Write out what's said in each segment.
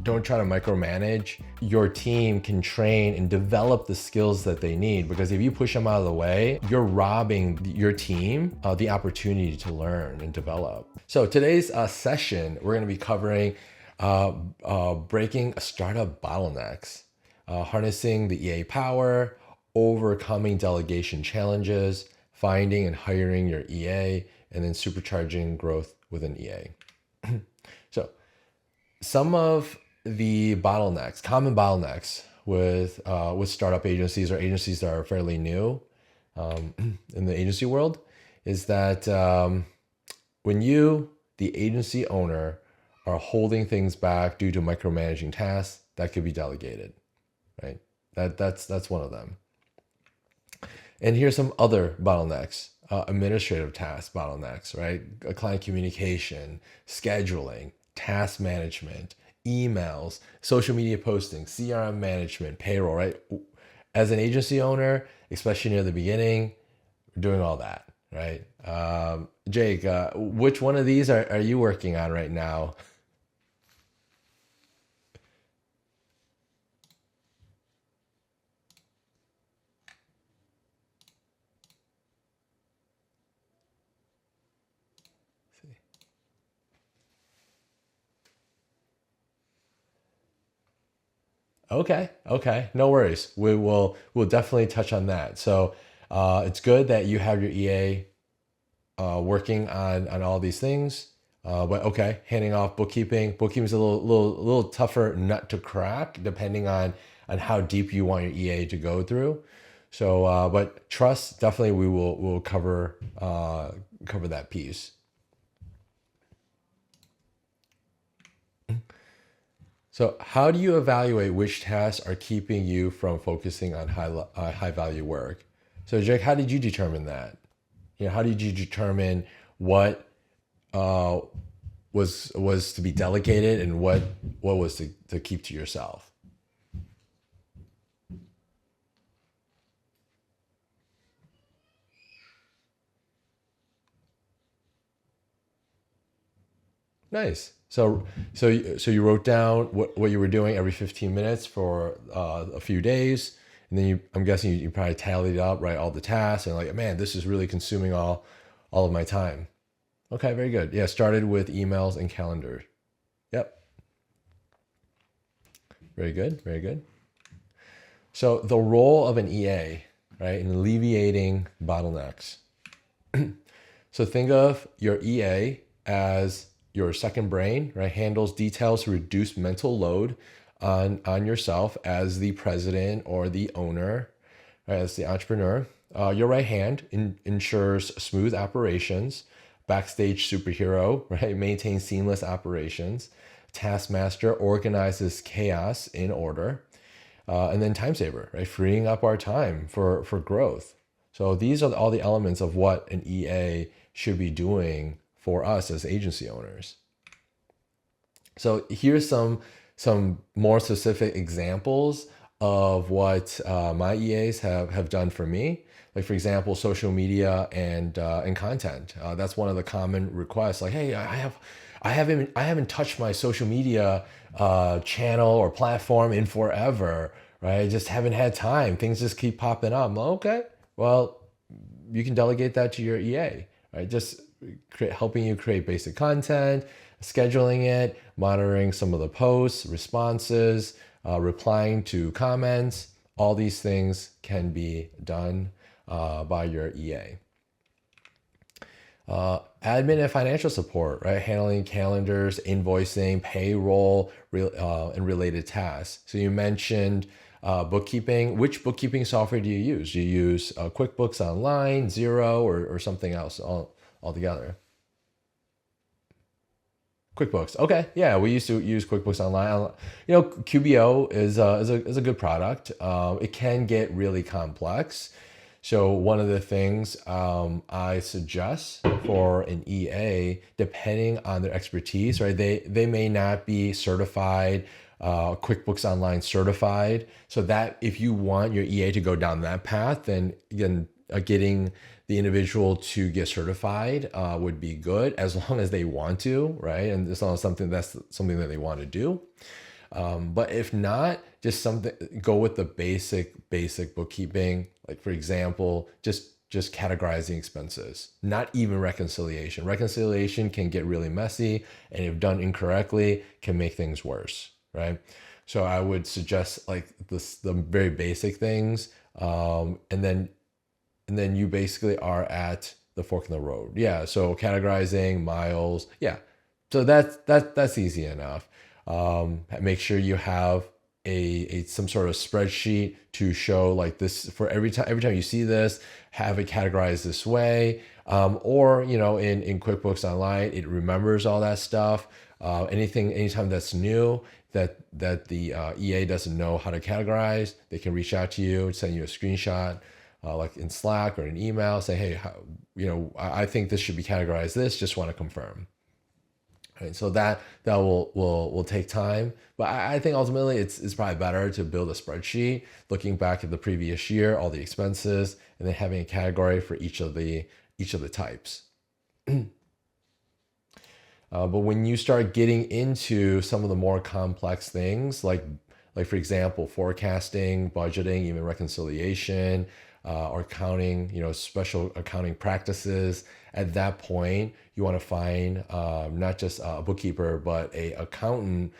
don't try to micromanage. Your team can train and develop the skills that they need, because if you push them out of the way, you're robbing your team the opportunity to learn and develop. So today's session, we're going to be covering breaking startup bottlenecks, harnessing the EA power, overcoming delegation challenges, finding and hiring your EA, and then supercharging growth with an EA. So some of the bottlenecks, common bottlenecks with startup agencies or agencies that are fairly new in the agency world, is that when you, the agency owner, are holding things back due to micromanaging tasks, that could be delegated, right? That's one of them. And here's some other bottlenecks. Administrative task bottlenecks, right? Client communication, scheduling, task management, emails, social media posting, CRM management, payroll, right? As an agency owner, especially near the beginning, we're doing all that, right? Jake, which one of these are you working on right now? Okay, no worries. We'll definitely touch on that. So it's good that you have your EA working on all these things. But okay, handing off bookkeeping. Bookkeeping is a little tougher nut to crack, depending on how deep you want your EA to go through. So, but trust, definitely we'll cover that piece. So how do you evaluate which tasks are keeping you from focusing on high value work? So Jake, how did you determine that? How did you determine what was to be delegated and what was to keep to yourself? Nice. So you wrote down what you were doing every 15 minutes for a few days, and then I'm guessing you probably tallied up, right, all the tasks, and like, man, this is really consuming all of my time. Okay, very good. Yeah, started with emails and calendar. Yep. Very good, very good. So the role of an EA, right, in alleviating bottlenecks. So think of your EA as your second brain, right? Handles details to reduce mental load on yourself as the president or the owner, right, as the entrepreneur. Your right hand ensures smooth operations. Backstage superhero, right? Maintains seamless operations. Taskmaster organizes chaos in order. And then time saver, right? Freeing up our time for growth. So these are all the elements of what an EA should be doing for us as agency owners. So here's some more specific examples of what my EAs have done for me. Like, for example, social media and content. That's one of the common requests. Like, hey, I haven't touched my social media channel or platform in forever, right? I just haven't had time. Things just keep popping up. Well, okay, well, you can delegate that to your EA, right? Just helping you create basic content, scheduling it, monitoring some of the posts, responses, replying to comments. All these things can be done by your EA. Admin and financial support, right? Handling calendars, invoicing, payroll, and related tasks. So you mentioned bookkeeping. Which bookkeeping software do you use? Do you use QuickBooks Online, Xero, or something else altogether? QuickBooks. Okay, yeah, we used to use QuickBooks Online. QBO is a good product. It can get really complex. So one of the things I suggest for an EA, depending on their expertise, right? They may not be certified, QuickBooks Online certified. So that if you want your EA to go down that path, then again, getting the individual to get certified would be good, as long as they want to, right? And as long as that's something that they want to do. But if not, just something, go with the basic bookkeeping. Like for example, just categorizing expenses, not even reconciliation. Reconciliation can get really messy, and if done incorrectly, can make things worse, right? So I would suggest like the very basic things, and then you basically are at the fork in the road. Yeah. So categorizing miles. Yeah. So that's easy enough. Make sure you have a some sort of spreadsheet to show like this for every time you see this, have it categorized this way. Or in QuickBooks Online, it remembers all that stuff. Anytime that's new that the EA doesn't know how to categorize, they can reach out to you, send you a screenshot, like in Slack or an email, say, hey, I think this should be categorized this, just want to confirm. Right, so that will take time, but I think ultimately it's probably better to build a spreadsheet, looking back at the previous year, all the expenses, and then having a category for each of the types. But when you start getting into some of the more complex things, like for example, forecasting, budgeting, even reconciliation, or accounting, special accounting practices, at that point, you want to find not just a bookkeeper, but a accountant.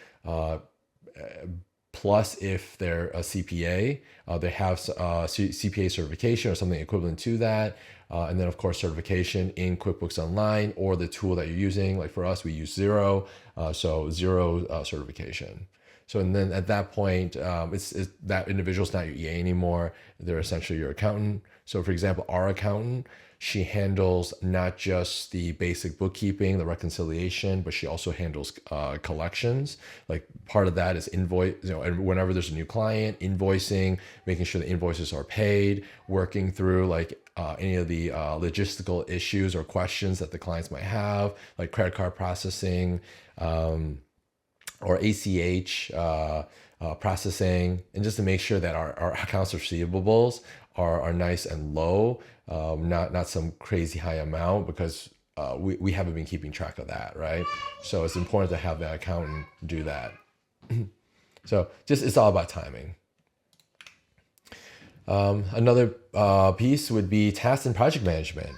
Plus, if they're a CPA, they have CPA certification or something equivalent to that. And then, of course, certification in QuickBooks Online or the tool that you're using. Like for us, we use Xero, so Xero certification. So, and then at that point, it's that individual's not your EA anymore. They're essentially your accountant. So, for example, our accountant, she handles not just the basic bookkeeping, the reconciliation, but she also handles collections. Like part of that is invoice, and whenever there's a new client, invoicing, making sure the invoices are paid, working through like any of the logistical issues or questions that the clients might have, like credit card processing, or ACH processing, and just to make sure that our accounts receivables are nice and low, not some crazy high amount, because we haven't been keeping track of that, right? So it's important to have that accountant do that. So just it's all about timing. Another piece would be task and project management.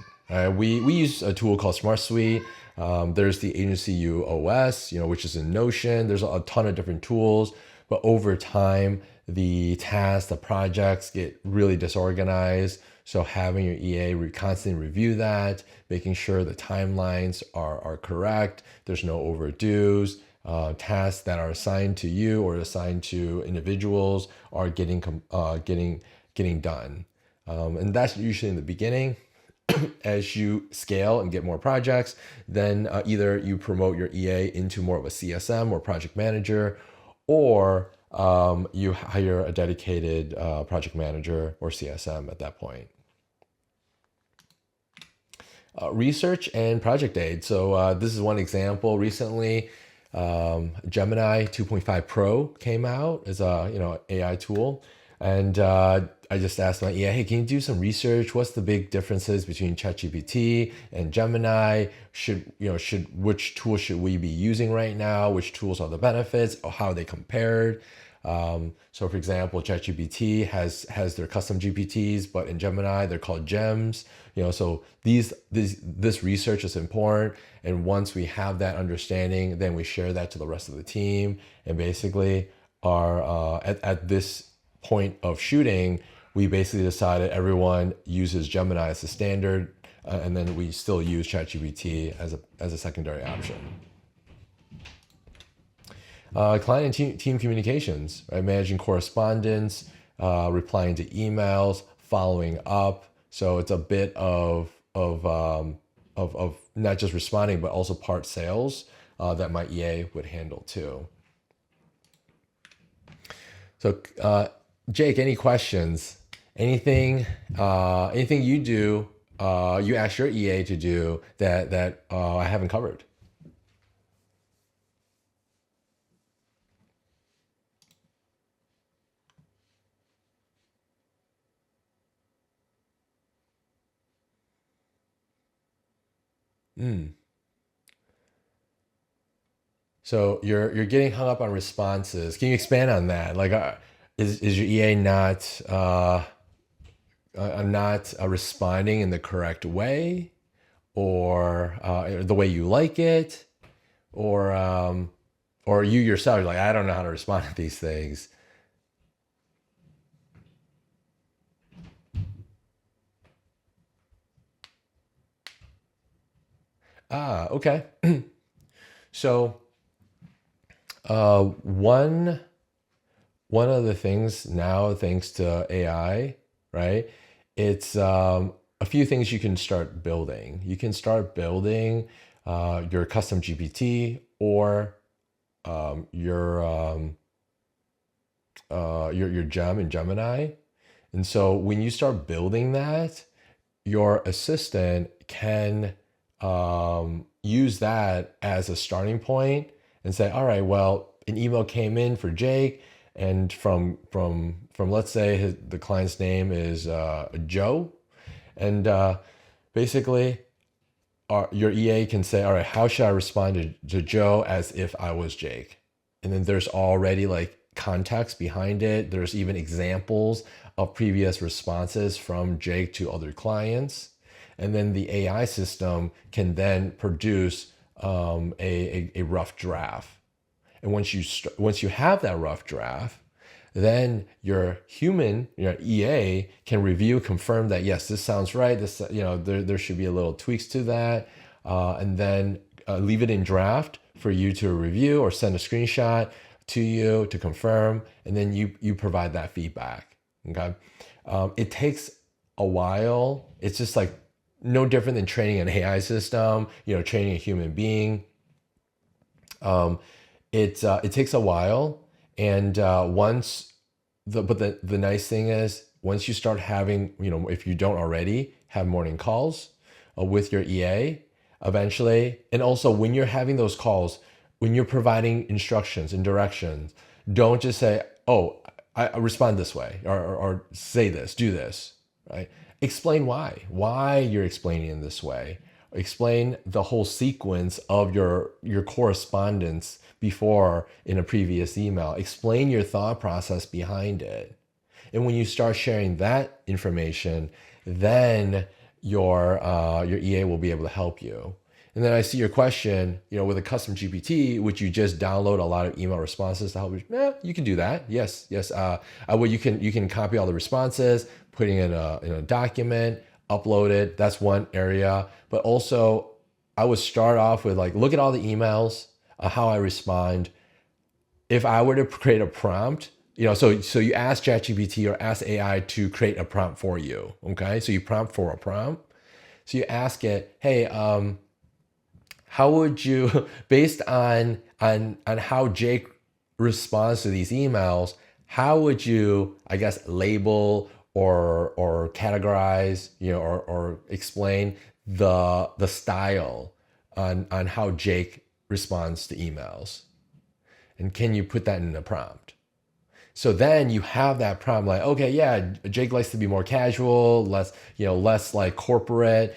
We use a tool called Smart Suite. There's the Agency U OS, which is in Notion. There's a ton of different tools, but over time, the tasks, the projects get really disorganized. So having your EA constantly review that, making sure the timelines are correct, there's no overdues, tasks that are assigned to you or assigned to individuals are getting done. And that's usually in the beginning. As you scale and get more projects, then either you promote your EA into more of a CSM or project manager, or you hire a dedicated project manager or CSM at that point. Research and project aid. So this is one example. Recently, Gemini 2.5 Pro came out as a AI tool, and I just asked my EA, hey, can you do some research? What's the big differences between ChatGPT and Gemini? Which tool should we be using right now? Which tools are the benefits, or how are they compared? So for example, ChatGPT has their custom GPTs, but in Gemini, they're called gems. So this research is important. And once we have that understanding, then we share that to the rest of the team. And basically our, at this point of shooting, we basically decided everyone uses Gemini as the standard, and then we still use ChatGPT as a secondary option. Client and team communications, right? Managing correspondence, replying to emails, following up. So it's a bit of not just responding, but also part sales that my EA would handle too. So Jake, any questions? Anything you do, you ask your EA to do that I haven't covered? So you're getting hung up on responses. Can you expand on that? Like, is your EA not responding in the correct way, or the way you like it, or you yourself, you're like, I don't know how to respond to these things. Okay. So one of the things now, thanks to AI, right? It's a few things you can start building. You can start building your custom GPT, or your gem in Gemini. And so when you start building that, your assistant can use that as a starting point and say, all right, well, an email came in for Jake, and from let's say the client's name is Joe, and basically your EA can say, all right, how should I respond to Joe as if I was Jake? And then there's already like context behind it. There's even examples of previous responses from Jake to other clients. And then the AI system can then produce a rough draft. And once you have that rough draft, then your EA can review, confirm that yes, this sounds right. This, there should be a little tweaks to that, and then leave it in draft for you to review, or send a screenshot to you to confirm, and then you provide that feedback. Okay, it takes a while. It's just like no different than training an AI system. Training a human being. It takes a while, and the nice thing is, once you start having, if you don't already have morning calls with your EA, eventually, and also when you're having those calls, when you're providing instructions and directions, don't just say, oh, I respond this way, or say this, do this, right? Explain why you're explaining in this way. Explain the whole sequence of your correspondence before in a previous email. Explain your thought process behind it. And when you start sharing that information, then your EA will be able to help you. And then I see your question, with a custom GPT, would you just download a lot of email responses to help you? You can do that. Yes. You can copy all the responses, putting in a document, upload it. That's one area. But also, I would start off with like, look at all the emails, how I respond. If I were to create a prompt, so you ask ChatGPT or ask AI to create a prompt for you. Okay, so you prompt for a prompt. So you ask it, hey, how would you, based on how Jake responds to these emails, how would you, I guess, label or categorize, or explain the style on how Jake responds to emails? And can you put that in a prompt? So then you have that prompt like, okay, yeah, Jake likes to be more casual, less like corporate.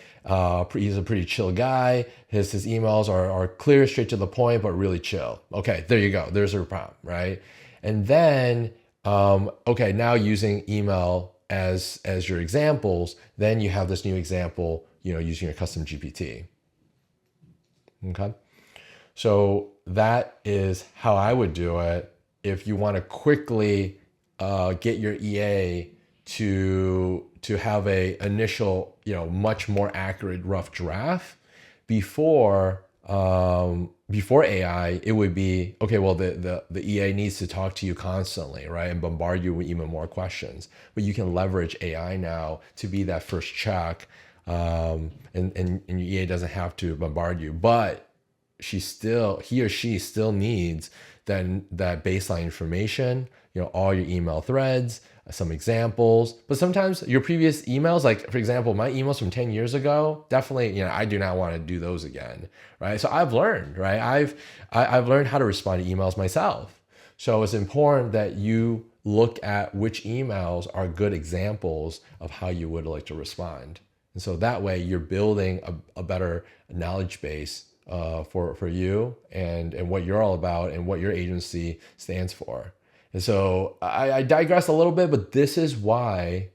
He's a pretty chill guy. His emails are clear, straight to the point, but really chill. Okay, there you go. There's a prompt, right? And then, okay, now using email as your examples, then you have this new example, using your custom GPT. Okay. So that is how I would do it. If you want to quickly get your EA to have a initial, much more accurate rough draft before AI, it would be, okay, well, the EA needs to talk to you constantly, right? And bombard you with even more questions. But you can leverage AI now to be that first check, and your EA doesn't have to bombard you. But he or she still needs that baseline information, all your email threads, some examples. But sometimes your previous emails, like for example, my emails from 10 years ago, definitely, I do not want to do those again, right? So I've learned, right? I've learned how to respond to emails myself. So it's important that you look at which emails are good examples of how you would like to respond. And so that way you're building a better knowledge base for you and what you're all about and what your agency stands for. And so I digress a little bit, but this is why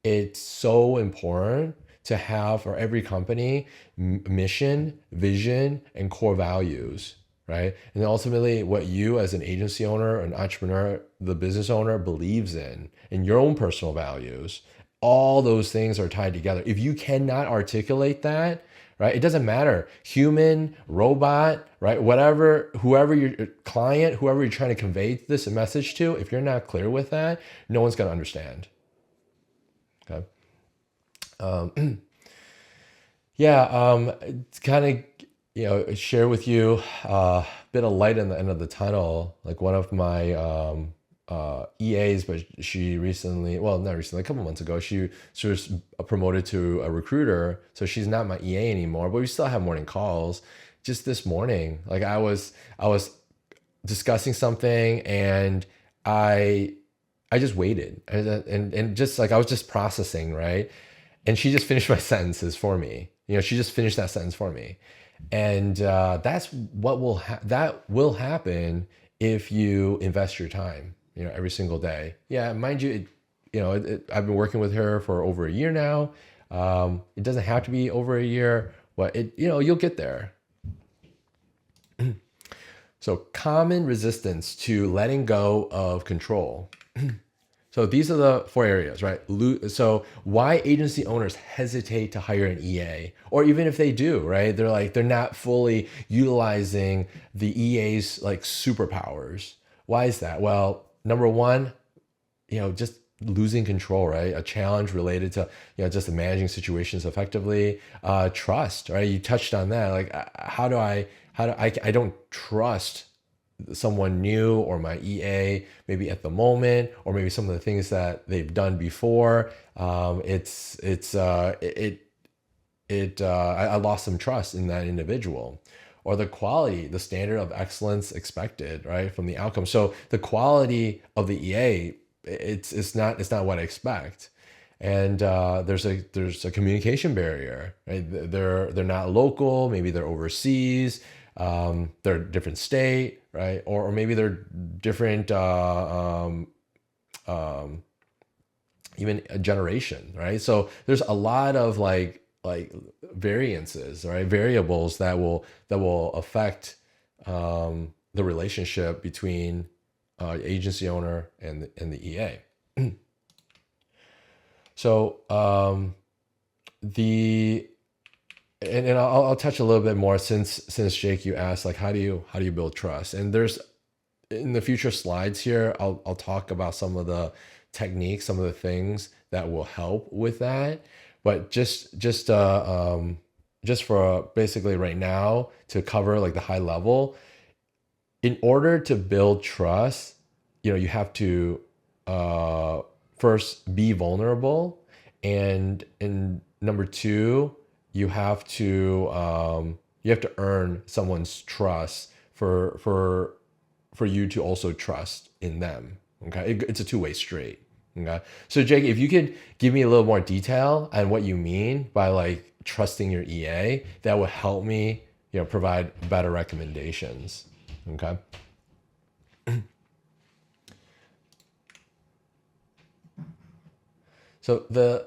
it's so important to have for every company mission, vision, and core values, right? And ultimately what you as an agency owner, an entrepreneur, the business owner believes in, and your own personal values, all those things are tied together. If you cannot articulate that, right, it doesn't matter, human, robot, right, whatever, whoever your client, whoever you're trying to convey this message to, if you're not clear with that, no one's going to understand. Okay. It's kind of, share with you a bit of light in the end of the tunnel. Like one of my EAs, but she recently, well, not recently, a couple months ago, she was promoted to a recruiter. So she's not my EA anymore, but we still have morning calls. Just this morning, like I was discussing something and I just waited and just like I was just processing, right? And she just finished my sentences for me. She just finished that sentence for me, and that's what that will happen if you invest your time, every single day. Yeah, mind you, I've been working with her for over a year now. It doesn't have to be over a year, but you'll get there. So common resistance to letting go of control. So these are the 4 areas, right? So why agency owners hesitate to hire an EA, or even if they do, right? They're not fully utilizing the EA's like superpowers. Why is that? Well, number one, just losing control, right? A challenge related to, just managing situations effectively. Trust, right? You touched on that. Like, I don't trust someone new or my EA maybe at the moment, or maybe some of the things that they've done before. I lost some trust in that individual, or the quality, the standard of excellence expected, right, from the outcome. So the quality of the EA, it's not what I expect. And there's a communication barrier, right? They're not local, maybe they're overseas, they're a different state, right? Or maybe they're different, even a generation, right? So there's a lot of like variances, right? Variables that will affect the relationship between agency owner and the EA. So and I'll touch a little bit more since Jake, you asked like how do you build trust, and there's in the future slides here I'll talk about some of the techniques, some of the things that will help with that, but just for basically right now to cover like the high level, in order to build trust, you have to first be vulnerable, and number two, you have to earn someone's trust for you to also trust in them. Okay, it's a two-way street. Okay, so Jake, if you could give me a little more detail on what you mean by like trusting your EA, that would help me, provide better recommendations. Okay. So the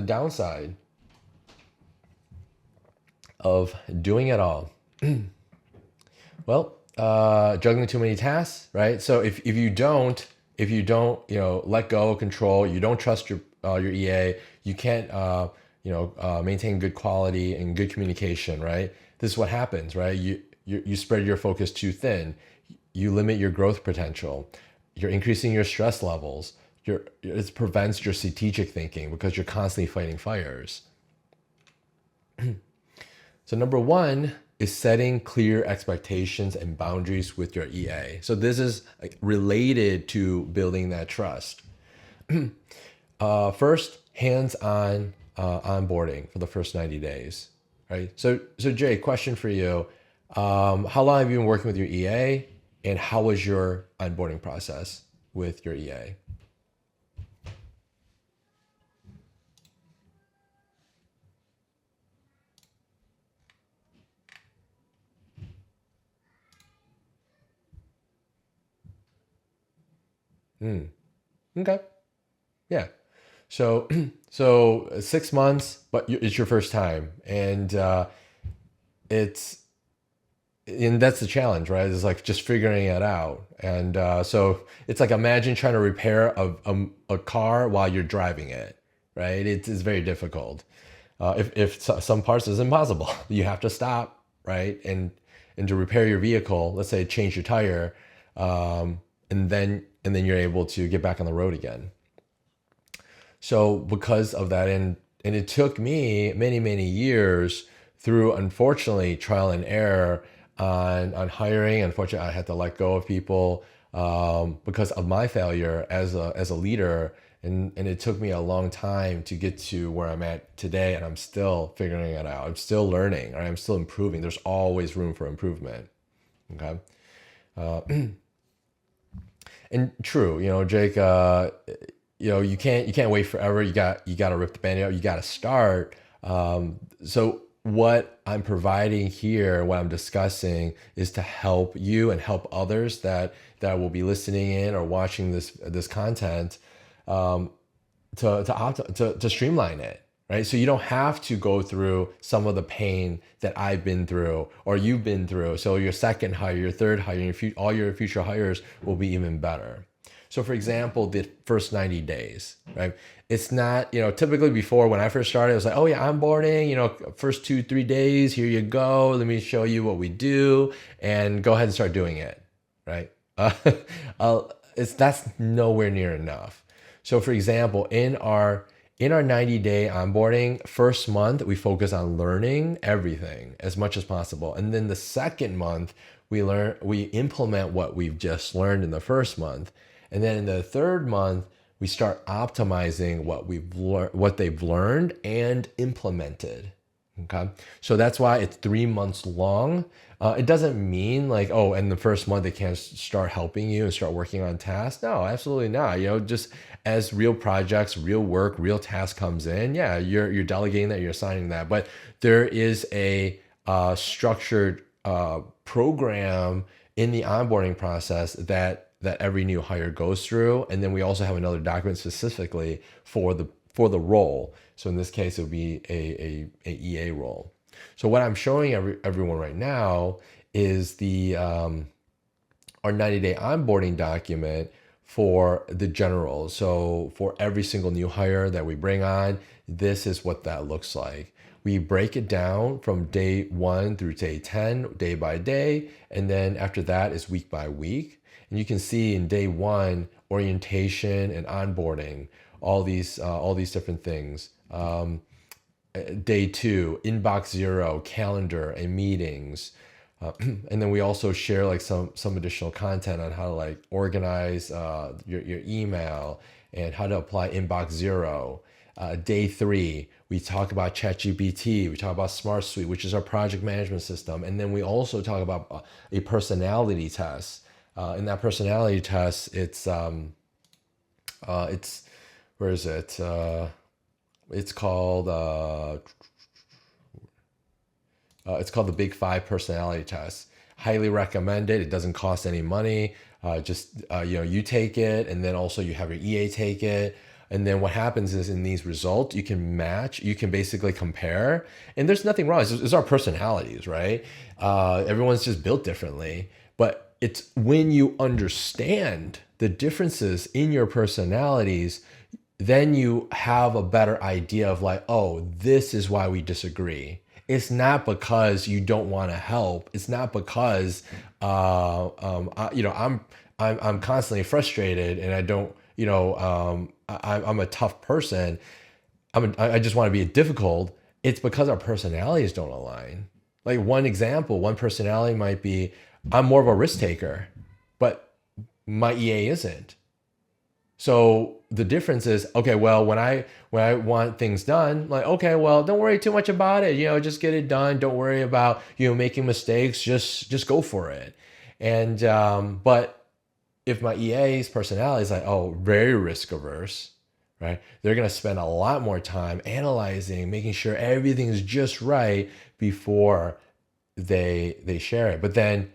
downside of doing it all, well, juggling too many tasks, right? So if you don't let go of control, you don't trust your EA, you can't maintain good quality and good communication, right? This is what happens, right? You spread your focus too thin, you limit your growth potential, you're increasing your stress levels, it prevents your strategic thinking because you're constantly fighting fires. So number one is setting clear expectations and boundaries with your EA. So this is related to building that trust. First, hands-on onboarding for the first 90 days, right? So Jay, question for you. How long have you been working with your EA, and how was your onboarding process with your EA? Okay. Yeah. So, so 6 months, but it's your first time, and it's and that's the challenge, right? It's like just figuring it out, and so it's like imagine trying to repair a car while you're driving it, right? It's very difficult. If some parts is impossible, you have to stop, right? And to repair your vehicle, let's say change your tire, and then you're able to get back on the road again. So because of that, and it took me many years through, unfortunately, trial and error on hiring. Unfortunately, I had to let go of people because of my failure as a leader, and it took me a long time to get to where I'm at today, and I'm still figuring it out. I'm still learning, or I'm still improving. There's always room for improvement. Okay. And true, Jake, you can't wait forever. You got to rip the band-aid out. You got to start. So what I'm providing here, what I'm discussing, is to help you and help others that will be listening in or watching this content, to streamline it, right? So you don't have to go through some of the pain that I've been through or you've been through. So your second hire, your third hire, all your future hires will be even better. So for example, the first 90 days, right? It's not, typically before when I first started, it was like, oh yeah, onboarding, first 2-3 days, here you go. Let me show you what we do and go ahead and start doing it, right? That's nowhere near enough. So for example, in our 90-day onboarding, first month, we focus on learning everything as much as possible. And then the second month, we implement what we've just learned in the first month. And then in the third month, we start optimizing what they've learned and implemented. Okay. So that's why it's 3 months long. It doesn't mean like, oh, in the first month they can't start helping you and start working on tasks. No, absolutely not. Just as real projects, real work, real task comes in, yeah, you're delegating that, you're assigning that. But there is a structured program in the onboarding process that every new hire goes through, and then we also have another document specifically for the role. So in this case, it would be a EA role. So what I'm showing everyone right now is our 90-day onboarding document for the general. So for every single new hire that we bring on, this is what that looks like. We break it down from day 1 through day 10, day by day, and then after that is week by week. And you can see in day 1, orientation and onboarding, all these different things. Day 2, inbox 0, calendar and meetings. And then we also share like some additional content on how to like organize your email and how to apply inbox 0. Day 3, we talk about ChatGPT, we talk about Smart Suite, which is our project management system. And then we also talk about a personality test. In that personality test, it's where is it? It's called the Big Five personality test. Highly recommend it. It doesn't cost any money. You take it, and then also you have your EA take it. And then what happens is in these results, you can match, you can basically compare, and there's nothing wrong. It's our personalities, right? Everyone's just built differently, but it's when you understand the differences in your personalities, then you have a better idea of like, oh, this is why we disagree. It's not because you don't want to help. It's not because I'm constantly frustrated and I don't, I'm a tough person. I just want to be difficult. It's because our personalities don't align. Like one personality might be, I'm more of a risk taker, but my EA isn't. So the difference is, okay, well, when I want things done, like, okay, well, don't worry too much about it. Just get it done. Don't worry about, making mistakes. Just go for it. And, but if my EA's personality is like, oh, very risk averse, right? They're going to spend a lot more time analyzing, making sure everything is just right before they share it. But then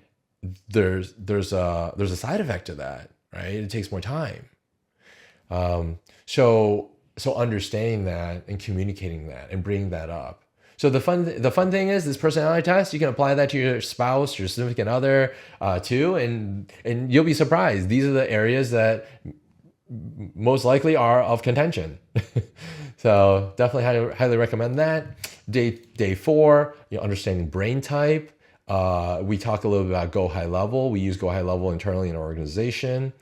there's a side effect to that, right? It takes more time. So understanding that and communicating that and bringing that up. So the fun thing is this personality test. You can apply that to your spouse, your significant other, too, and you'll be surprised. These are the areas that most likely are of contention. So definitely highly recommend that. Day 4, understanding brain type. We talk a little bit about Go High Level. We use Go High Level internally in our organization.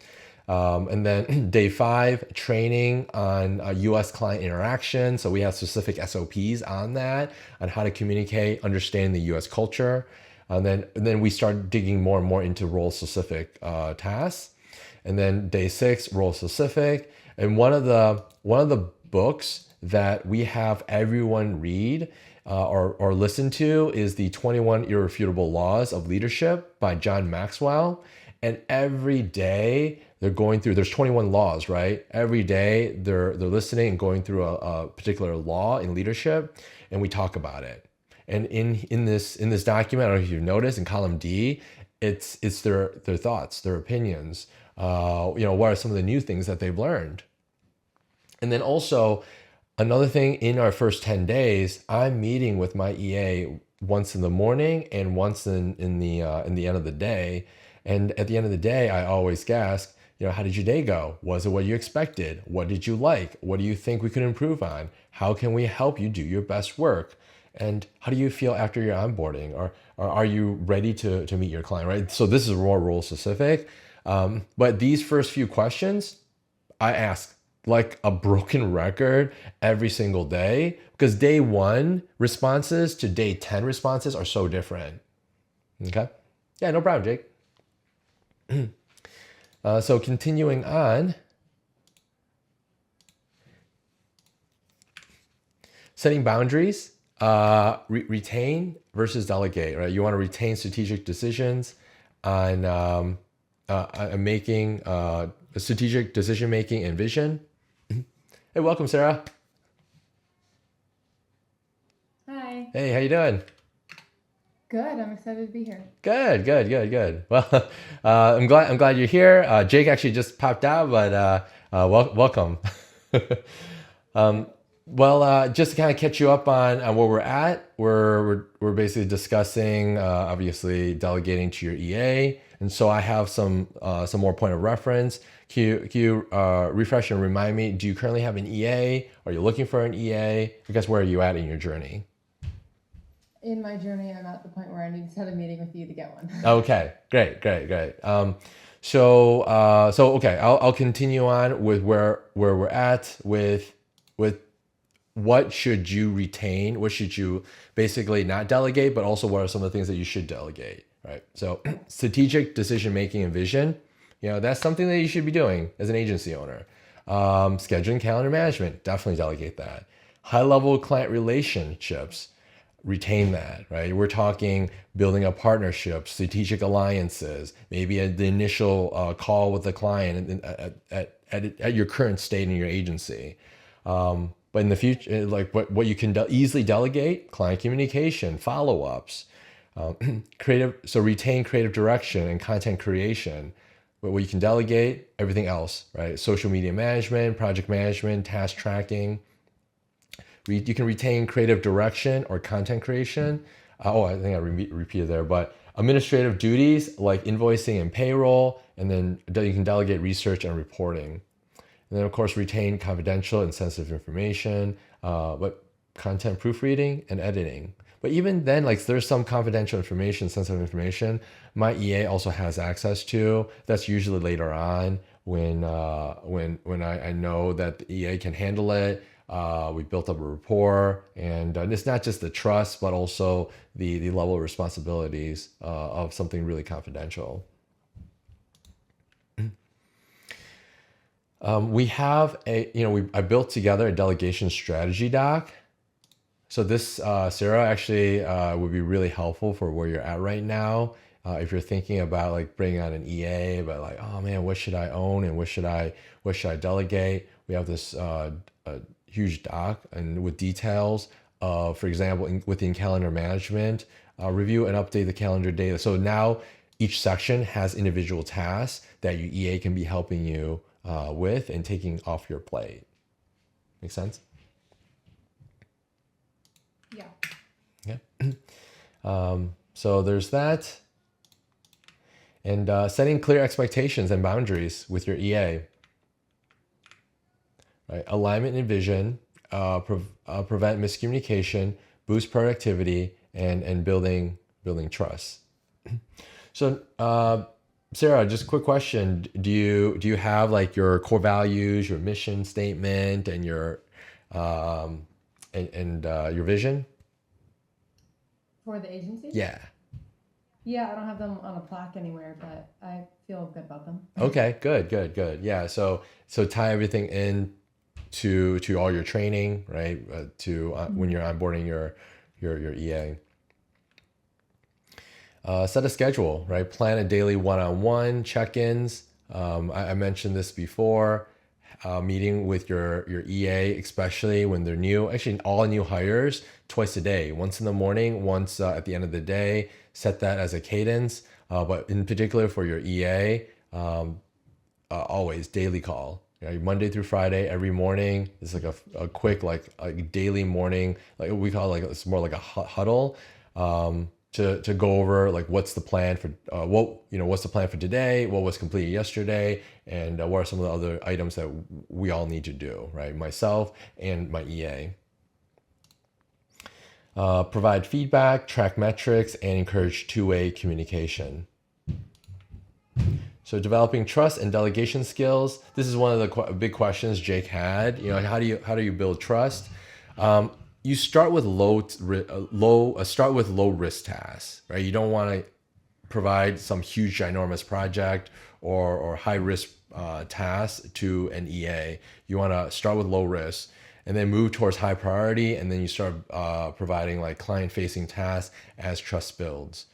And then day 5, training on US client interaction. So we have specific SOPs on that, on how to communicate, understand the US culture. And then we start digging more and more into role specific tasks. And then day 6, role specific. And one of the books that we have everyone read or listen to is the 21 Irrefutable Laws of Leadership by John Maxwell. And every day they're going through, there's 21 laws, right? Every day they're listening and going through a particular law in leadership, and we talk about it. And in this document, I don't know if you've noticed, in column D, it's their thoughts, their opinions. What are some of the new things that they've learned? And then also another thing, in our first 10 days, I'm meeting with my EA once in the morning and once in the end of the day. And at the end of the day, I always ask, how did your day go? Was it what you expected? What did you like? What do you think we could improve on? How can we help you do your best work? And how do you feel after your onboarding? Or are you ready to meet your client, right? So this is more role specific. But these first few questions, I ask like a broken record every single day, because day 1 responses to day 10 responses are so different. Okay? Yeah, no problem, Jake. So continuing on, setting boundaries, retain versus delegate, right? You want to retain strategic decisions on making strategic decision making and vision. Hey, welcome, Sarah. Hi. Hey, how you doing? Good. I'm excited to be here. Good. Well, I'm glad you're here. Jake actually just popped out, but welcome. Well, just to kind of catch you up on where we're at, we're basically discussing obviously delegating to your EA, and so I have some more point of reference. Can you refresh and remind me? Do you currently have an EA? Are you looking for an EA? I guess where are you at in your journey? In my journey, I'm at the point where I need to set a meeting with you to get one. Okay, great. So okay, I'll continue on with where we're at with what should you retain, what should you basically not delegate, but also what are some of the things that you should delegate, right? So strategic decision making and vision, that's something that you should be doing as an agency owner. Scheduling, calendar management, definitely delegate that. High level client relationships, retain that, right? We're talking building a partnership, strategic alliances, maybe the initial call with the client at your current state in your agency. But in the future, like what you can easily delegate, client communication, follow-ups, retain creative direction and content creation. But what you can delegate, everything else, right? Social media management, project management, task tracking. You can retain creative direction or content creation. I think I repeated there, but administrative duties like invoicing and payroll, and then you can delegate research and reporting. And then of course, retain confidential and sensitive information, but content proofreading and editing. But even then, like there's some confidential information, sensitive information, my EA also has access to. That's usually later on when I know that the EA can handle it. We built up a rapport, and it's not just the trust, but also the level of responsibilities of something really confidential. We have I built together a delegation strategy doc. So this, Sarah, actually would be really helpful for where you're at right now. If you're thinking about like bringing on an EA, but like, oh man, what should I own and what should I delegate? We have this huge doc and with details of, for example, within calendar management, review and update the calendar data. So now each section has individual tasks that your EA can be helping you with and taking off your plate. Make sense? Yeah. Okay. So there's that. And setting clear expectations and boundaries with your EA. Right? Alignment and vision, prevent miscommunication, boost productivity, and building trust. So, Sarah, just a quick question: Do you have like your core values, your mission statement, and your your vision? For the agency? Yeah. Yeah, I don't have them on a plaque anywhere, but I feel good about them. Okay. Good. Yeah. So tie everything in to all your training, right? To when you're onboarding your EA. Set a schedule, right? Plan a daily one-on-one check-ins. I mentioned this before. Meeting with your EA, especially when they're new. Actually, all new hires twice a day. Once in the morning, once at the end of the day. Set that as a cadence. But in particular for your EA, always daily call. Monday through Friday, every morning. It's like a quick like daily morning, like we call it, like it's more like a huddle. To go over like what's the plan for what's the plan for today, what was completed yesterday, and what are some of the other items that we all need to do, right? Myself and my EA. Provide feedback, track metrics, and encourage two-way communication. So developing trust and delegation skills. This is one of the big questions Jake had. How do you build trust? You start with low risk tasks, right? You don't want to provide some huge ginormous project or high risk task to an EA. You want to start with low risk and then move towards high priority, and then you start providing like client facing tasks as trust builds.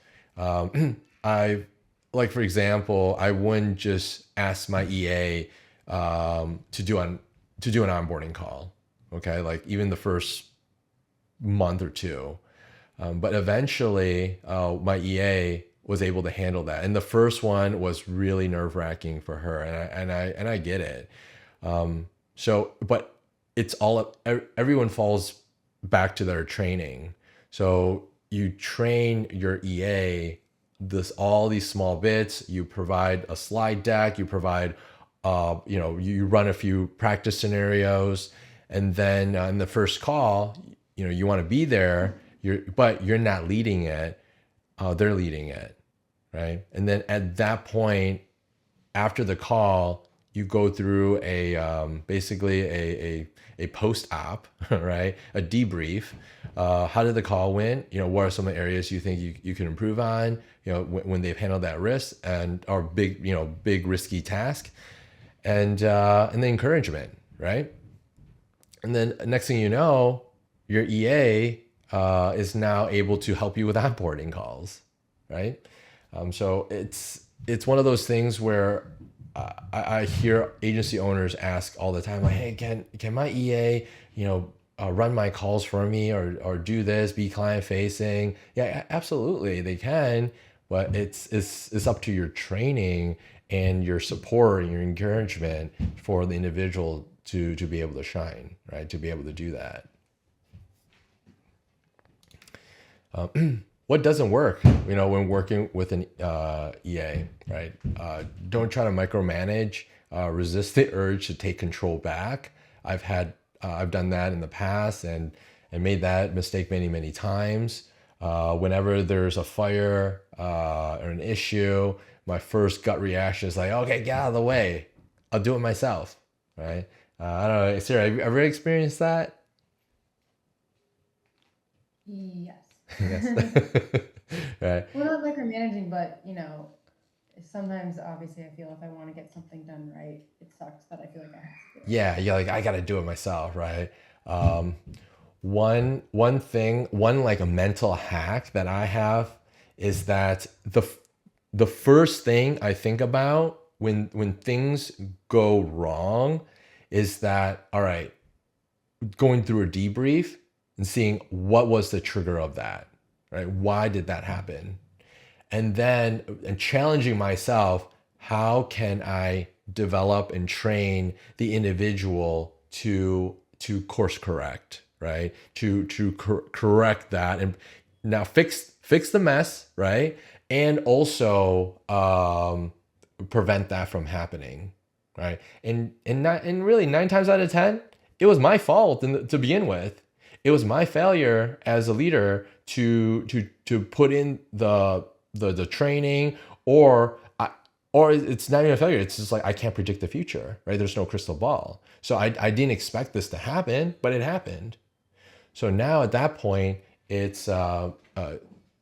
For example, I wouldn't just ask my EA to do an onboarding call. Okay, like even the first month or two, but eventually my EA was able to handle that, and the first one was really nerve-wracking for her, and I get it. But it's all everyone falls back to their training. So you train your EA all these small bits. You provide a slide deck. You provide you run a few practice scenarios, and then in the first call, you want to be there, but you're not leading it. They're leading it, right? And then at that point, after the call, you go through basically a post-op, right? A debrief. How did the call went? What are some of the areas you think you can improve on? When they've handled that risk or big risky task, and the encouragement, right? And then next thing you know, your EA is now able to help you with onboarding calls, right? So it's one of those things where I hear agency owners ask all the time, like, "Hey, can my EA, run my calls for me, or do this, be client facing?" Yeah, absolutely, they can, but it's up to your training and your support and your encouragement for the individual to be able to shine, right? To be able to do that. What doesn't work, when working with an EA, right? Don't try to micromanage. Resist the urge to take control back. I've done that in the past and made that mistake many times. Whenever there's a fire or an issue, my first gut reaction is like, okay, get out of the way. I'll do it myself, right? I don't know, Sarah, have you ever experienced that? Yes. Yes. Right. Well, not micromanaging, but sometimes obviously I feel if I want to get something done right, it sucks that I feel like I have to do it. Yeah, like I gotta do it myself, right? One like a mental hack that I have is that the first thing I think about when things go wrong is that, all right, going through a debrief and seeing what was the trigger of that, right? Why did that happen? And challenging myself, how can I develop and train the individual to course correct, right? To correct that and now fix the mess, right? And also prevent that from happening, right? And really 9 times out of 10, it was my fault to begin with. It was my failure as a leader to put in the training, or it's not even a failure. It's just like I can't predict the future, right? There's no crystal ball. So I didn't expect this to happen, but it happened. So now at that point, it's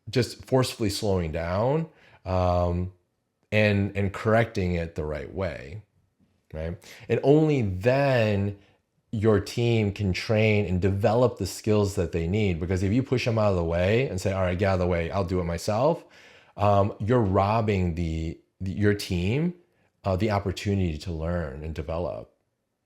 just forcefully slowing down and correcting it the right way, right? And only then your team can train and develop the skills that they need. Because if you push them out of the way and say, all right, get out of the way, I'll do it myself, you're robbing your team the opportunity to learn and develop,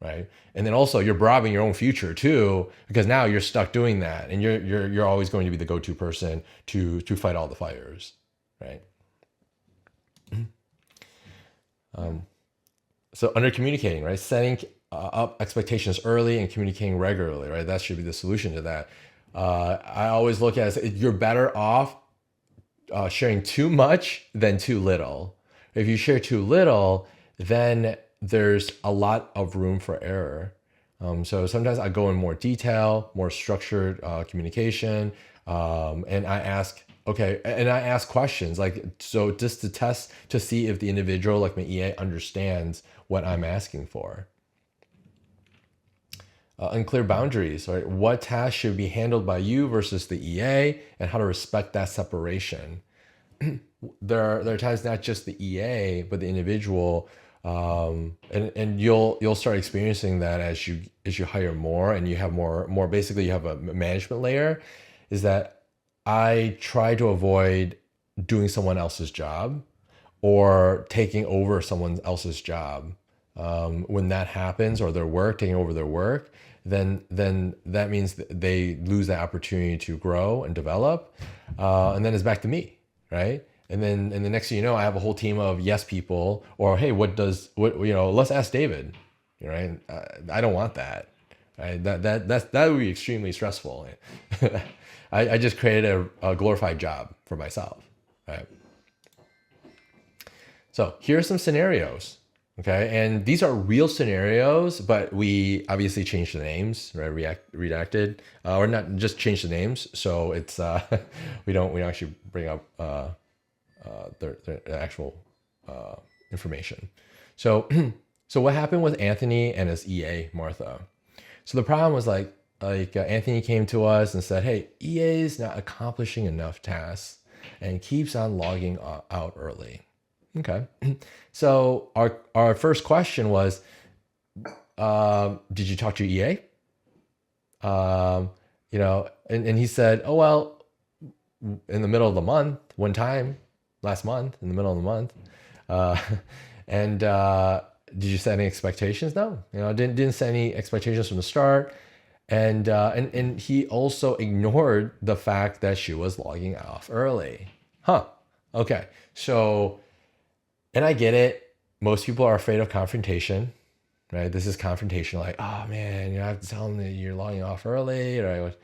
right? And then also you're robbing your own future too, because now you're stuck doing that, and you're always going to be the go-to person to fight all the fires, right? So under communicating, right? Setting up expectations early and communicating regularly, right? That should be the solution to that. I always look at it as you're better off sharing too much than too little. If you share too little, then there's a lot of room for error. So sometimes I go in more detail, more structured communication, and I ask questions, like, so just to test to see if the individual, like my EA, understands what I'm asking for. Unclear boundaries, right? What tasks should be handled by you versus the EA, and how to respect that separation. There are times not just the EA, but the individual, and you'll start experiencing that as you hire more and you have more. Basically, you have a management layer. Is that I try to avoid doing someone else's job or taking over someone else's job. When that happens, or taking over their work, then that means that they lose that opportunity to grow and develop, and then it's back to me, right? And the next thing you know, I have a whole team of yes people, or hey, let's ask David, right? I don't want that, right? That would be extremely stressful. I just created a glorified job for myself, right? So here are some scenarios. Okay, and these are real scenarios, but we obviously changed the names, right? Redacted, or not just changed the names, so it's we don't actually bring up their actual information. So so what happened with Anthony and his EA Martha? So the problem was like Anthony came to us and said, "Hey, EA is not accomplishing enough tasks and keeps on logging out early." Okay, so our first question was, did you talk to EA? And he said, oh, well, in the middle of the month, one time, last month, in the middle of the month. And did you set any expectations? No, didn't set any expectations from the start. And he also ignored the fact that she was logging off early. Okay, so... And I get it. Most people are afraid of confrontation, right? This is confrontation, like, oh man, you have to tell them that you're logging off early, right?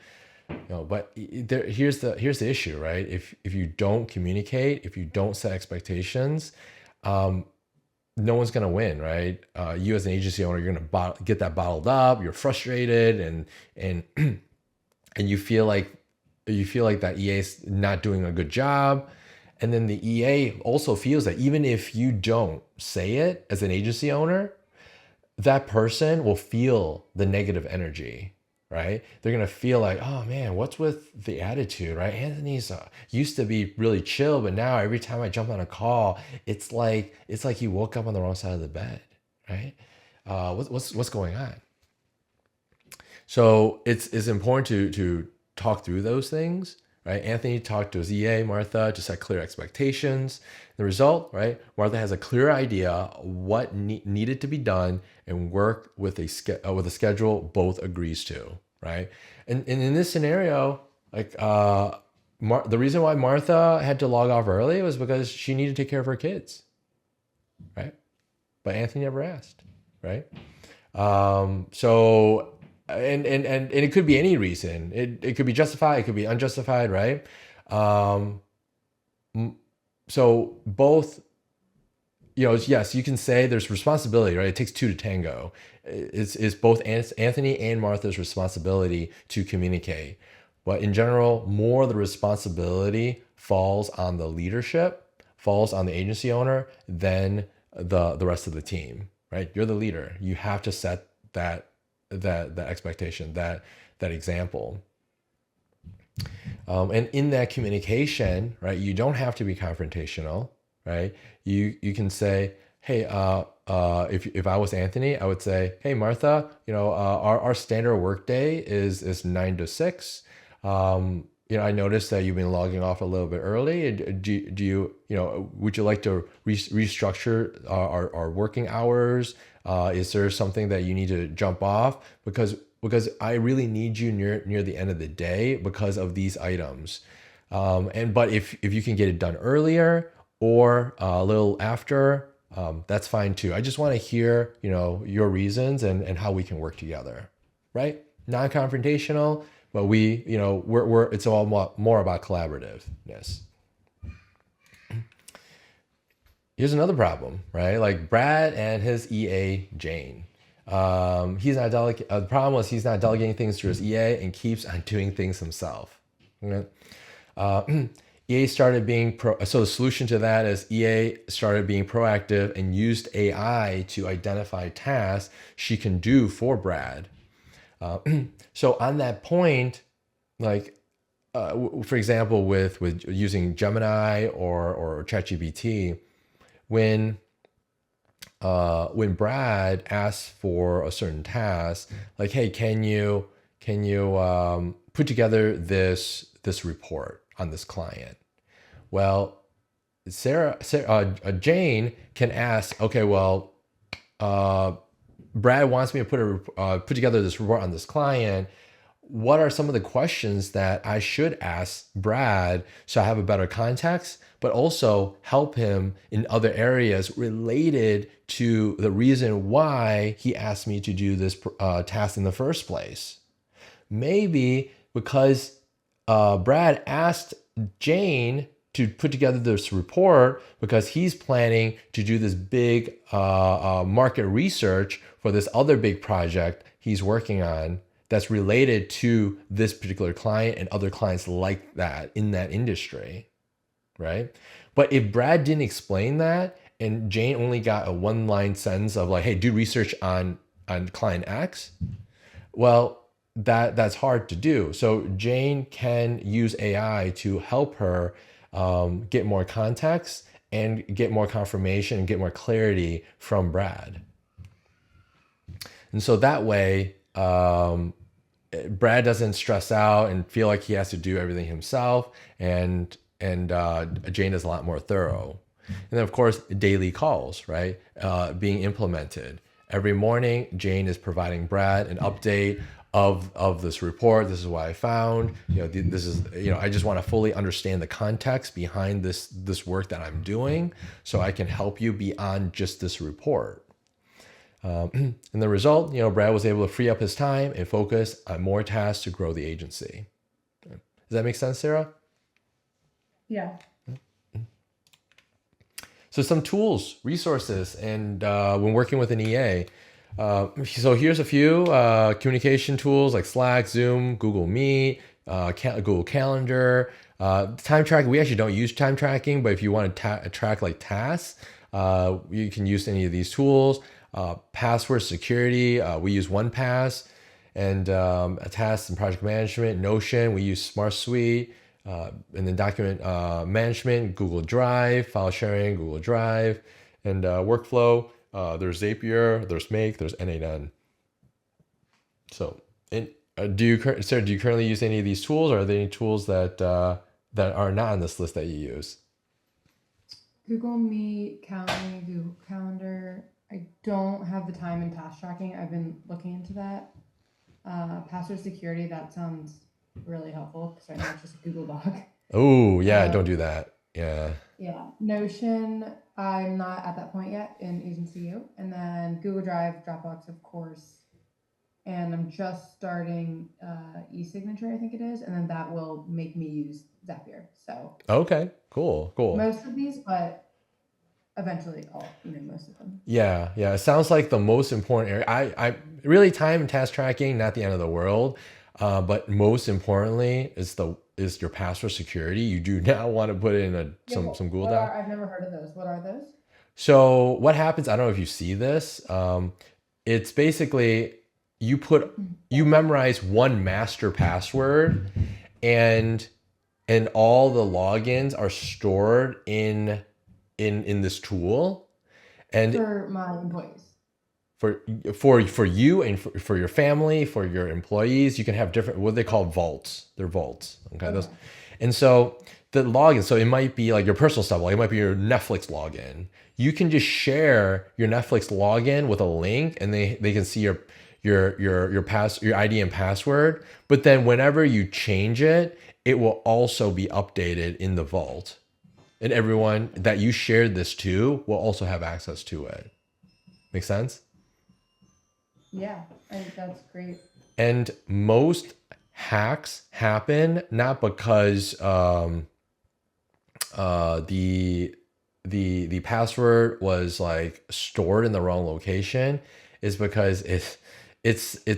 But here's the issue, right? If you don't communicate, if you don't set expectations, no one's gonna win, right? You as an agency owner, you're gonna get that bottled up. You're frustrated, and and you feel like that EA is not doing a good job. And then the EA also feels that even if you don't say it as an agency owner, that person will feel the negative energy, right? They're going to feel like, oh man, what's with the attitude, right? Anthony's used to be really chill, but now every time I jump on a call, it's like he woke up on the wrong side of the bed, right? What's going on? So it's important to talk through those things. Right? Anthony talked to his EA, Martha, to set clear expectations. The result, right? Martha has a clear idea what needed to be done and work with a schedule both agrees to, right? And in this scenario, like the reason why Martha had to log off early was because she needed to take care of her kids, right? but Anthony never asked, right? So, and it could be any reason. It could be justified, it could be unjustified, right? So both, yes, you can say there's responsibility, right? It takes two to tango. It's both Anthony and Martha's responsibility to communicate. But in general, more of the responsibility falls on the leadership, falls on the agency owner than the rest of the team, right? You're the leader. You have to set that expectation, that example. And in that communication, right, you don't have to be confrontational, right? You can say, hey, if I was Anthony, I would say, hey, Martha, our standard workday is 9 to 6. I noticed that you've been logging off a little bit early. Do you, would you like to restructure our working hours? Is there something that you need to jump off? Because I really need you near the end of the day because of these items. But if you can get it done earlier or a little after, that's fine too. I just want to hear, your reasons and how we can work together, right? Non-confrontational, but it's all more about collaborativeness. Here's another problem, right? Like Brad and his EA, Jane. He's not the problem was he's not delegating things to his EA and keeps on doing things himself. Okay? EA started being so the solution to that is EA started being proactive and used AI to identify tasks she can do for Brad. So on that point, like for example, with using Gemini or ChatGPT, when Brad asks for a certain task, like, hey, can you put together this report on this client? Well, Jane can ask, okay, well, Brad wants me to put together this report on this client. What are some of the questions that I should ask Brad so I have a better context, but also help him in other areas related to the reason why he asked me to do this task in the first place? Maybe because Brad asked Jane to put together this report because he's planning to do this big market research for this other big project he's working on that's related to this particular client and other clients like that in that industry, right? But if Brad didn't explain that and Jane only got a one-line sentence of like, hey, do research on client X, well, that's hard to do. So Jane can use AI to help her get more context and get more confirmation and get more clarity from Brad. And so that way, Brad doesn't stress out and feel like he has to do everything himself, and Jane is a lot more thorough. And then of course, daily calls, right? Being implemented. Every morning, Jane is providing Brad an update of this report. This is what I found. This is, I just want to fully understand the context behind this work that I'm doing so I can help you beyond just this report. And the result, Brad was able to free up his time and focus on more tasks to grow the agency. Does that make sense, Sarah? Yeah. So some tools, resources, and when working with an EA. So here's a few communication tools like Slack, Zoom, Google Meet, Google Calendar. Time tracking, we actually don't use time tracking, but if you want to track like tasks, you can use any of these tools. Password security, we use OnePass, and tasks and project management, Notion, we use Smart Suite, and then document management, Google Drive, file sharing, Google Drive, and workflow, there's Zapier, there's Make, there's N8N. So, do you currently use any of these tools, or are there any tools that are not on this list that you use? Google Meet, Google Calendar. I don't have the time and task tracking. I've been looking into that. Password security, that sounds really helpful because right now it's just a Google Doc. Oh, yeah, don't do that. Yeah. Yeah. Notion, I'm not at that point yet in Agency U. And then Google Drive, Dropbox, of course. And I'm just starting e-signature, I think it is. And then that will make me use Zapier. So Okay. Cool. Cool. most of these, but eventually all, most of them. Yeah. Yeah. It sounds like the most important area. I really time and task tracking, not the end of the world. But most importantly is your password security. You do not want to put it in Yeah, some Google what Doc. I've never heard of those. What are those? So what happens? I don't know if you see this. It's basically you put you memorize one master password, and all the logins are stored in this tool, and For my employees. for for you and for your family, for your employees, you can have different what they call vaults. They're vaults. Okay, those, Okay. and so the login. So it might be like your personal stuff. Like it might be your Netflix login. You can just share your Netflix login with a link, and they can see your ID and password. But then whenever you change it, it will also be updated in the vault, and everyone that you shared this to will also have access to it. Make sense? Yeah, I think that's great. And most hacks happen not because the password was like stored in the wrong location. Is because it's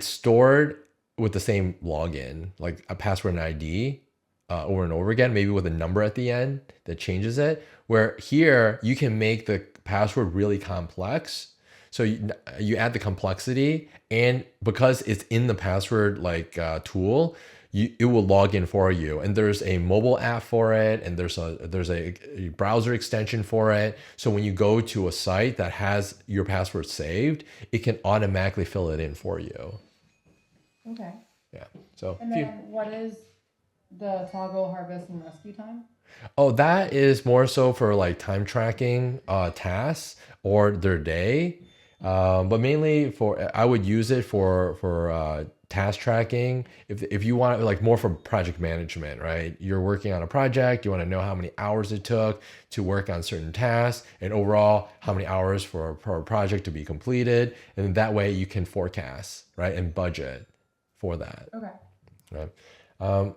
stored with the same login, like a password and ID, over and over again, maybe with a number at the end that changes it. Where here you can make the password really complex. So you add the complexity, and because it's in the password like tool, it will log in for you. And there's a mobile app for it, and there's a browser extension for it. So when you go to a site that has your password saved, it can automatically fill it in for you. Okay. Yeah. So And if you, then what is the toggle harvest and rescue time? oh, that is more so for like time tracking tasks or their day. But mainly for I would use it for task tracking. If you want like more for project management, right? You're working on a project, you want to know how many hours it took to work on certain tasks, and overall how many hours for a project to be completed, and that way you can forecast, right, and budget for that. Okay. Right.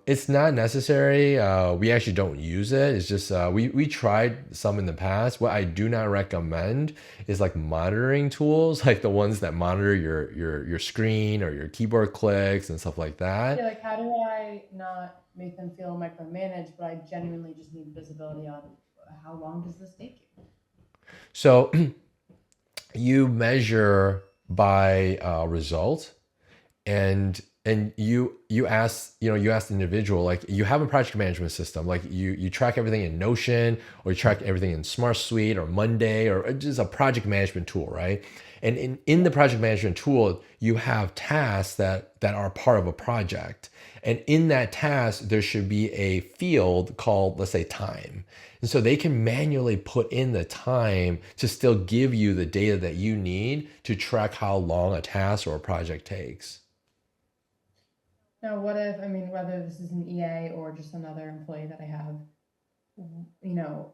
It's not necessary. We actually don't use it. It's just we tried some in the past. What I do not recommend is like monitoring tools, like the ones that monitor your screen or your keyboard clicks and stuff like Yeah, that. like how do I not make them feel micromanaged, but I genuinely just need visibility on how long does this take you? So you measure by result, and you ask you ask the individual, like you have a project management system, like you track everything in Notion, or you track everything in Smart Suite or Monday, or just a project management tool, right? And in the project management tool, you have tasks that are part of a project, and in that task there should be a field called, let's say, time. And so they can manually put in the time to still give you the data that you need to track how long a task or a project takes. Now, what if, I mean, whether this is an EA or just another employee that I have, you know,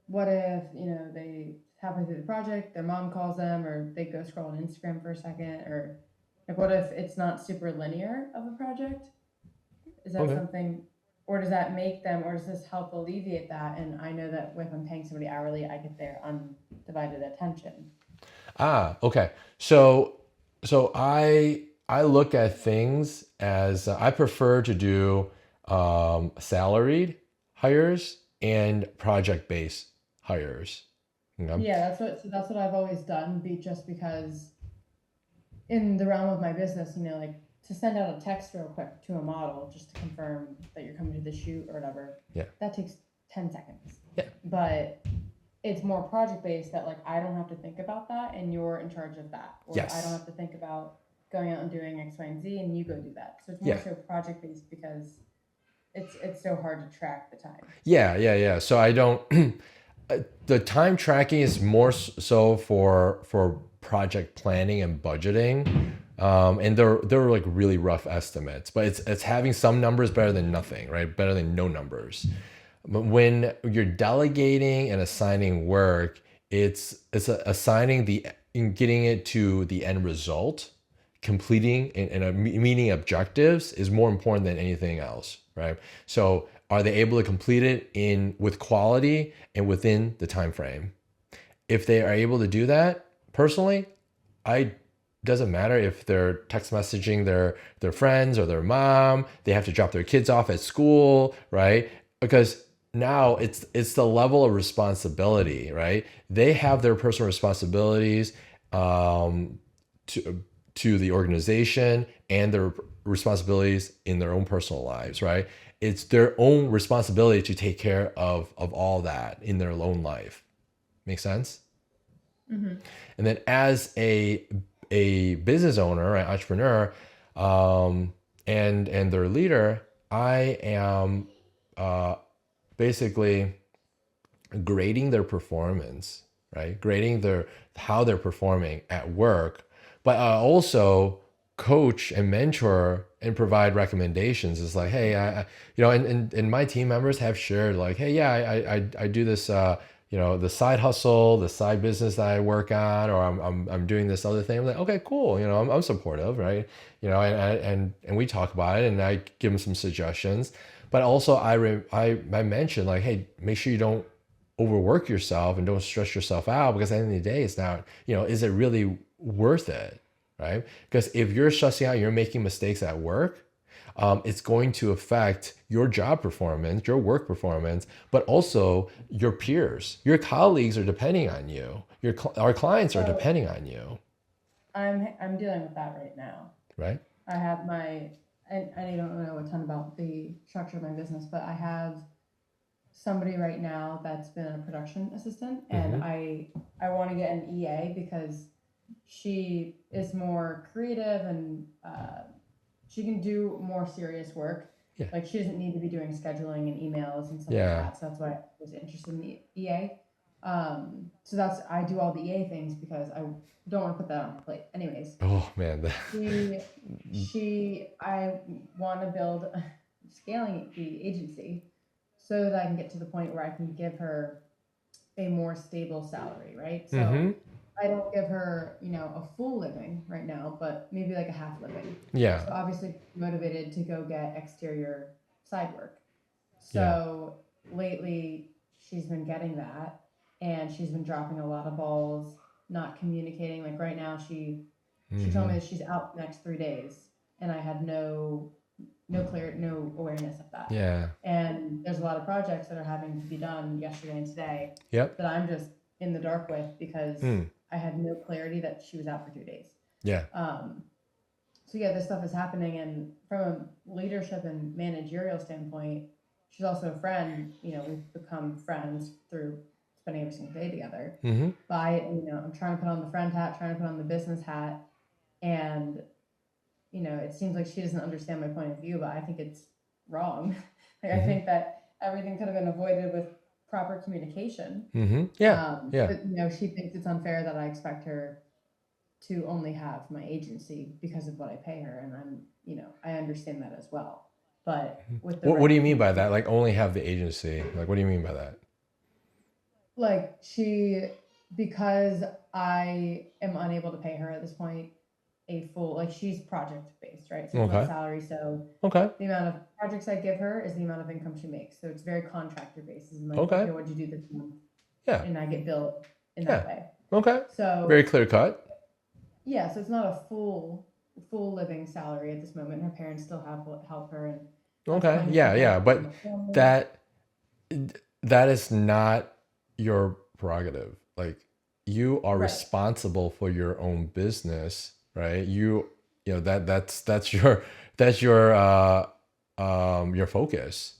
what if, they halfway through the project, their mom calls them, or they go scroll on Instagram for a second, or like, what if it's not super linear of a project? Is that Okay. something, or does that make them, or does this help alleviate that? And I know that if I'm paying somebody hourly, I get their undivided attention. Okay. So I look at things as I prefer to do salaried hires and project based hires. Okay. Yeah, that's what I've always done, just because in the realm of my business, like to send out a text real quick to a model just to confirm that you're coming to the shoot or whatever, Yeah. that takes 10 seconds. Yeah. But it's more project based that like I don't have to think about that and you're in charge of that. Or I don't Yes. have to think about going out and doing X, Y, and Z and you go do that. So it's more Yeah. so project based because it's so hard to track the time. Yeah. Yeah. Yeah. So I don't. The time tracking is more so for project planning and budgeting, and they're like really rough estimates. But it's having some numbers better than nothing, right? Better than no numbers. But when you're delegating and assigning work, assigning getting it to the end result, completing and meeting objectives is more important than anything else, right? So are they able to complete it in with quality and within the time frame? If they are able to do that, personally, I doesn't matter if they're text messaging their friends or their mom, they have to drop their kids off at school, right? Because now it's the level of responsibility, right? They have their personal responsibilities to the organization and their responsibilities in their own personal lives, right? It's their own responsibility to take care of all that in their own life. Make sense? Mm-hmm. And then as a business owner, right, entrepreneur, and their leader, I am basically grading their performance, right? Grading their how they're performing at work, but also coach and mentor and provide recommendations. It's like, hey, and my team members have shared like, hey, yeah, I do this, the side hustle, the side business that I work on, or I'm doing this other thing. I'm like, okay, cool. I'm supportive, right? And we talk about it, and I give them some suggestions. But also, I mentioned like, hey, make sure you don't overwork yourself and don't stress yourself out, because at the end of the day, it's not, is it really worth it, right? Because if you're stressing out, you're making mistakes at work, it's going to affect your job performance, your work performance, but also your peers, your colleagues are depending on you. Our clients are So depending on you, I'm dealing with that right now. right? I have I don't know a ton about the structure of my business, but I have somebody right now that's been a production assistant, and Mm-hmm. I want to get an EA because she is more creative and she can do more serious work. Yeah. Like she doesn't need to be doing scheduling and emails and stuff like Yeah. that. So that's why I was interested in the EA. So I do all the EA things because I don't want to put that on her plate. Anyways, Oh man. she I want to build scaling the agency so that I can get to the point where I can give her a more stable salary, right? So Mm-hmm. I don't give her, a full living right now, but maybe like a half living. Yeah. So obviously motivated to go get exterior side work. Yeah. So lately she's been getting that, and she's been dropping a lot of balls, not communicating. Like right now she told Mm-hmm. me that she's out the next 3 days, and I had no awareness of that. Yeah. And there's a lot of projects that are having to be done yesterday and today Yep. that I'm just in the dark with because Mm. I had no clarity that she was out for 2 days. Yeah. So yeah, this stuff is happening, and from a leadership and managerial standpoint, she's also a friend. We've become friends through spending every single day together. Mm-hmm. But I'm trying to put on the friend hat, trying to put on the business hat, and it seems like she doesn't understand my point of view, but I think it's wrong. Like I Mm-hmm. think that everything could have been avoided with proper communication. Mm-hmm. Yeah. Yeah. But she thinks it's unfair that I expect her to only have my agency because of what I pay her, and I understand that as well. But with the What right do you mean by that? communication, Like only have the agency? Like what do you mean by that? like because I am unable to pay her at this point a full, like she's project based, right? So it's not Okay. salary. So Okay. the amount of projects I give her is the amount of income she makes. So it's very contractor based. It's like, Okay. okay, what'd you do this month? Yeah. And I get billed in Yeah. that way. Okay. So Very clear cut. yeah, so it's not a full living salary at this moment. Her parents still help her, and that's Okay. kind of Yeah. Yeah. dependent on But the family. that that is not your prerogative. Like you are Right. responsible for your own business, right? That's your focus.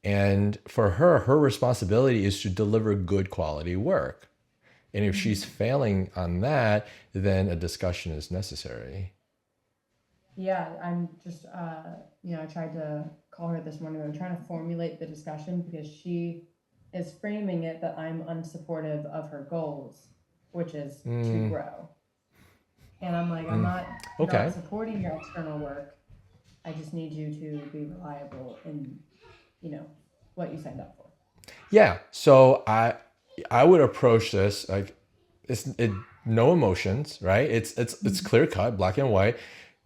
And for her responsibility is to deliver good quality work. And if she's Mhm. failing on that, then a discussion is necessary. Yeah, I'm just, I tried to call her this morning. I'm trying to formulate the discussion because she is framing it that I'm unsupportive of her goals, which is to Mm, grow. And I'm like, I'm mm. not Okay. supporting your external work. I just need you to be reliable in, what you signed up for. Yeah. So I would approach this like no emotions, right? It's clear cut, black and white.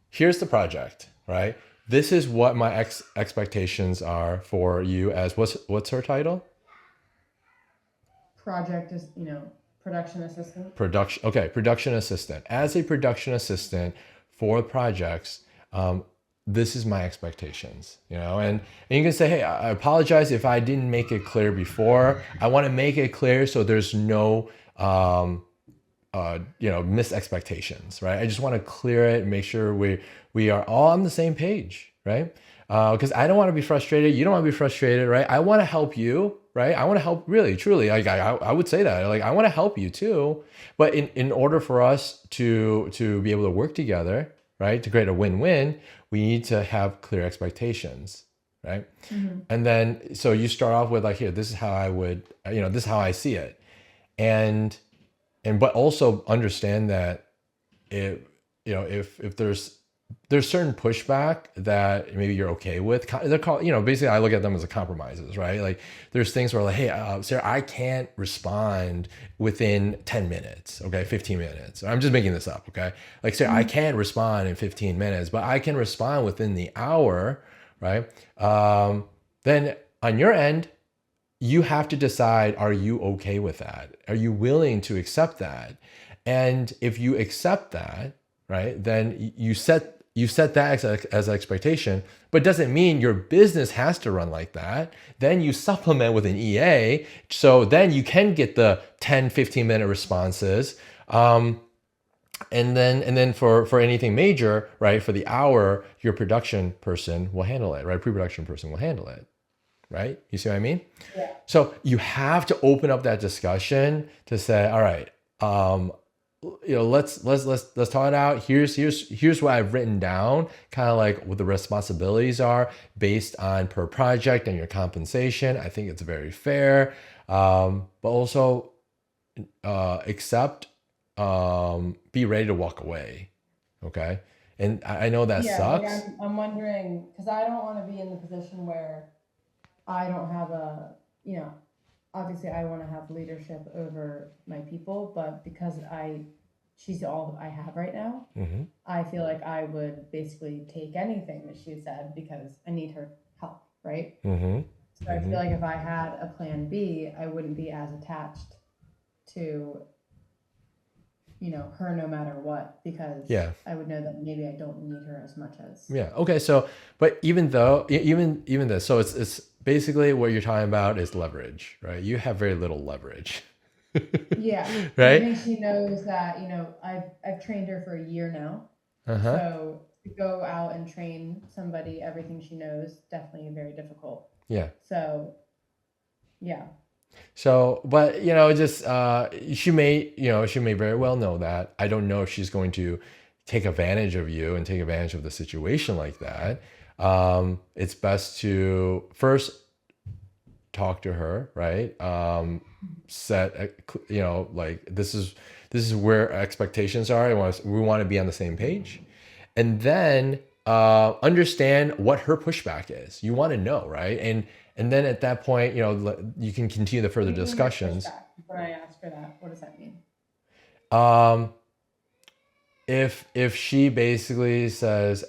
Here's the project, right? This is what my expectations are for you as what's her title? Project is, production assistant. Production. Okay, production assistant. As a production assistant for projects, this is my expectations, and you can say, hey, I apologize if I didn't make it clear before. I want to make it clear so there's no missed expectations, right? I just want to clear it and make sure we are all on the same page, right? Because I don't want to be frustrated. You don't want to be frustrated, right? I want to help you, right? I want to help, really, truly. Like I would say that, like I want to help you too, but in order for us to be able to work together, right, to create a win-win, we need to have clear expectations, right? And then so you start off with like, here, this is how I would, this is how I see it, and but also understand that if there's certain pushback that maybe you're okay with, they're called, basically I look at them as a compromises, right? Like there's things where like, hey, Sarah, I can't respond within 10 minutes, okay, 15 minutes. I'm just making this up, okay? Like Sarah, I can't respond in 15 minutes, but I can respond within the hour, right? Then on your end, you have to decide, are you okay with that? Are you willing to accept that? And if you accept that, right, then you set that as an expectation, but doesn't mean your business has to run like that. Then you supplement with an EA. So then you can get the 10, 15-minute responses. And then for anything major, right, for the hour, your production person will handle it, right? Pre-production person will handle it. Right? You see what I mean? Yeah. So you have to open up that discussion to say, all right, let's talk it out. Here's what I've written down, kind of like what the responsibilities are based on per project and your compensation. I think it's very fair, but also accept, be ready to walk away. Okay, and I know that sucks. Like I'm wondering, because I don't want to be in the position where I don't have obviously I want to have leadership over my people, but because she's all I have right now, I feel like I would basically take anything that she said because I need her help, right? So I feel like if I had a plan B, I wouldn't be as attached to, her no matter what, because I would know that maybe I don't need her as much as. Yeah. Okay. So, but even this, so it's basically what you're talking about is leverage, right? You have very little leverage. Yeah. Right. I think she knows that, I've trained her for a year now. So to go out and train somebody, everything she knows, definitely very difficult. Yeah. So, yeah. So, but just she may very well know that. I don't know if she's going to take advantage of you and take advantage of the situation like that. It's best to first talk to her, right? Set, like this is where expectations are. We want to be on the same page, and then understand what her pushback is. You want to know, right? And then at that point, you can continue the further discussions. When I ask her that, what does that mean? If she basically says,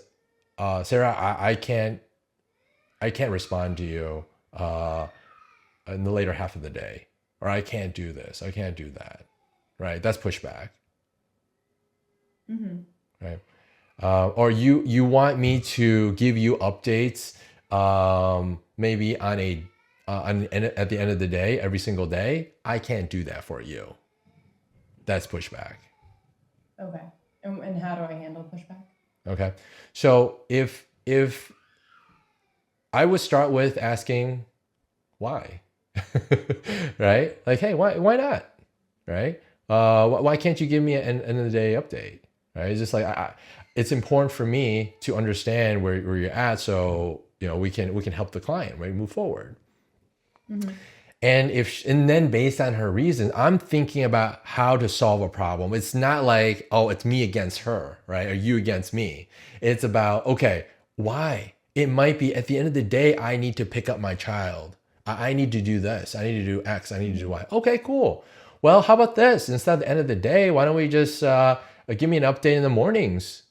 Sarah, I can't respond to you in the later half of the day, or I can't do this, I can't do that, right? That's pushback, right? Or you want me to give you updates, maybe on at the end of the day, every single day. I can't do that for you. That's pushback. Okay. And how do I handle pushback? Okay. So if I would start with asking why, right? Like, hey, why not? Right? Why can't you give me an end of the day update? Right? It's just like, it's important for me to understand where you're at. So, we can help the client, right? Move forward. And then based on her reasons, I'm thinking about how to solve a problem. It's not like, oh, it's me against her, right? Or you against me. It's about, okay, why? It might be at the end of the day, I need to pick up my child. I need to do this. I need to do X. I need to do Y. Okay, cool. Well, how about this? Instead of the end of the day, why don't we just give me an update in the mornings?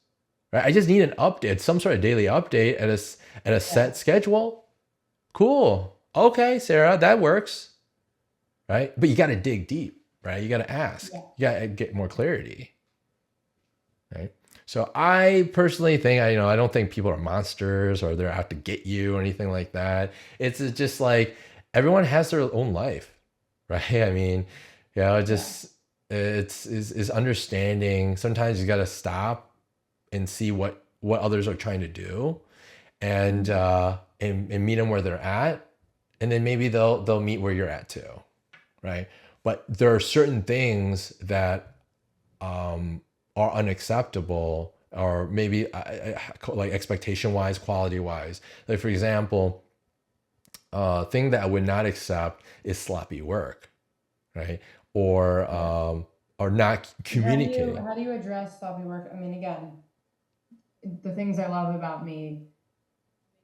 Right? I just need an update, some sort of daily update at a set schedule. Cool. Okay, Sarah, that works. Right? But you got to dig deep, right? You got to ask. Yeah. You got to get more clarity. Right? So I personally think I don't think people are monsters or they're out to get you or anything like that. It's just like everyone has their own life, right? I mean, just it's understanding. Sometimes you got to stop and see what others are trying to do, and meet them where they're at, and then maybe they'll meet where you're at too, right? But there are certain things that are unacceptable, or maybe like expectation wise, quality wise. Like for example, thing that I would not accept is sloppy work, right? Or not communicating. How do you address sloppy work? I mean, again, the things I love about me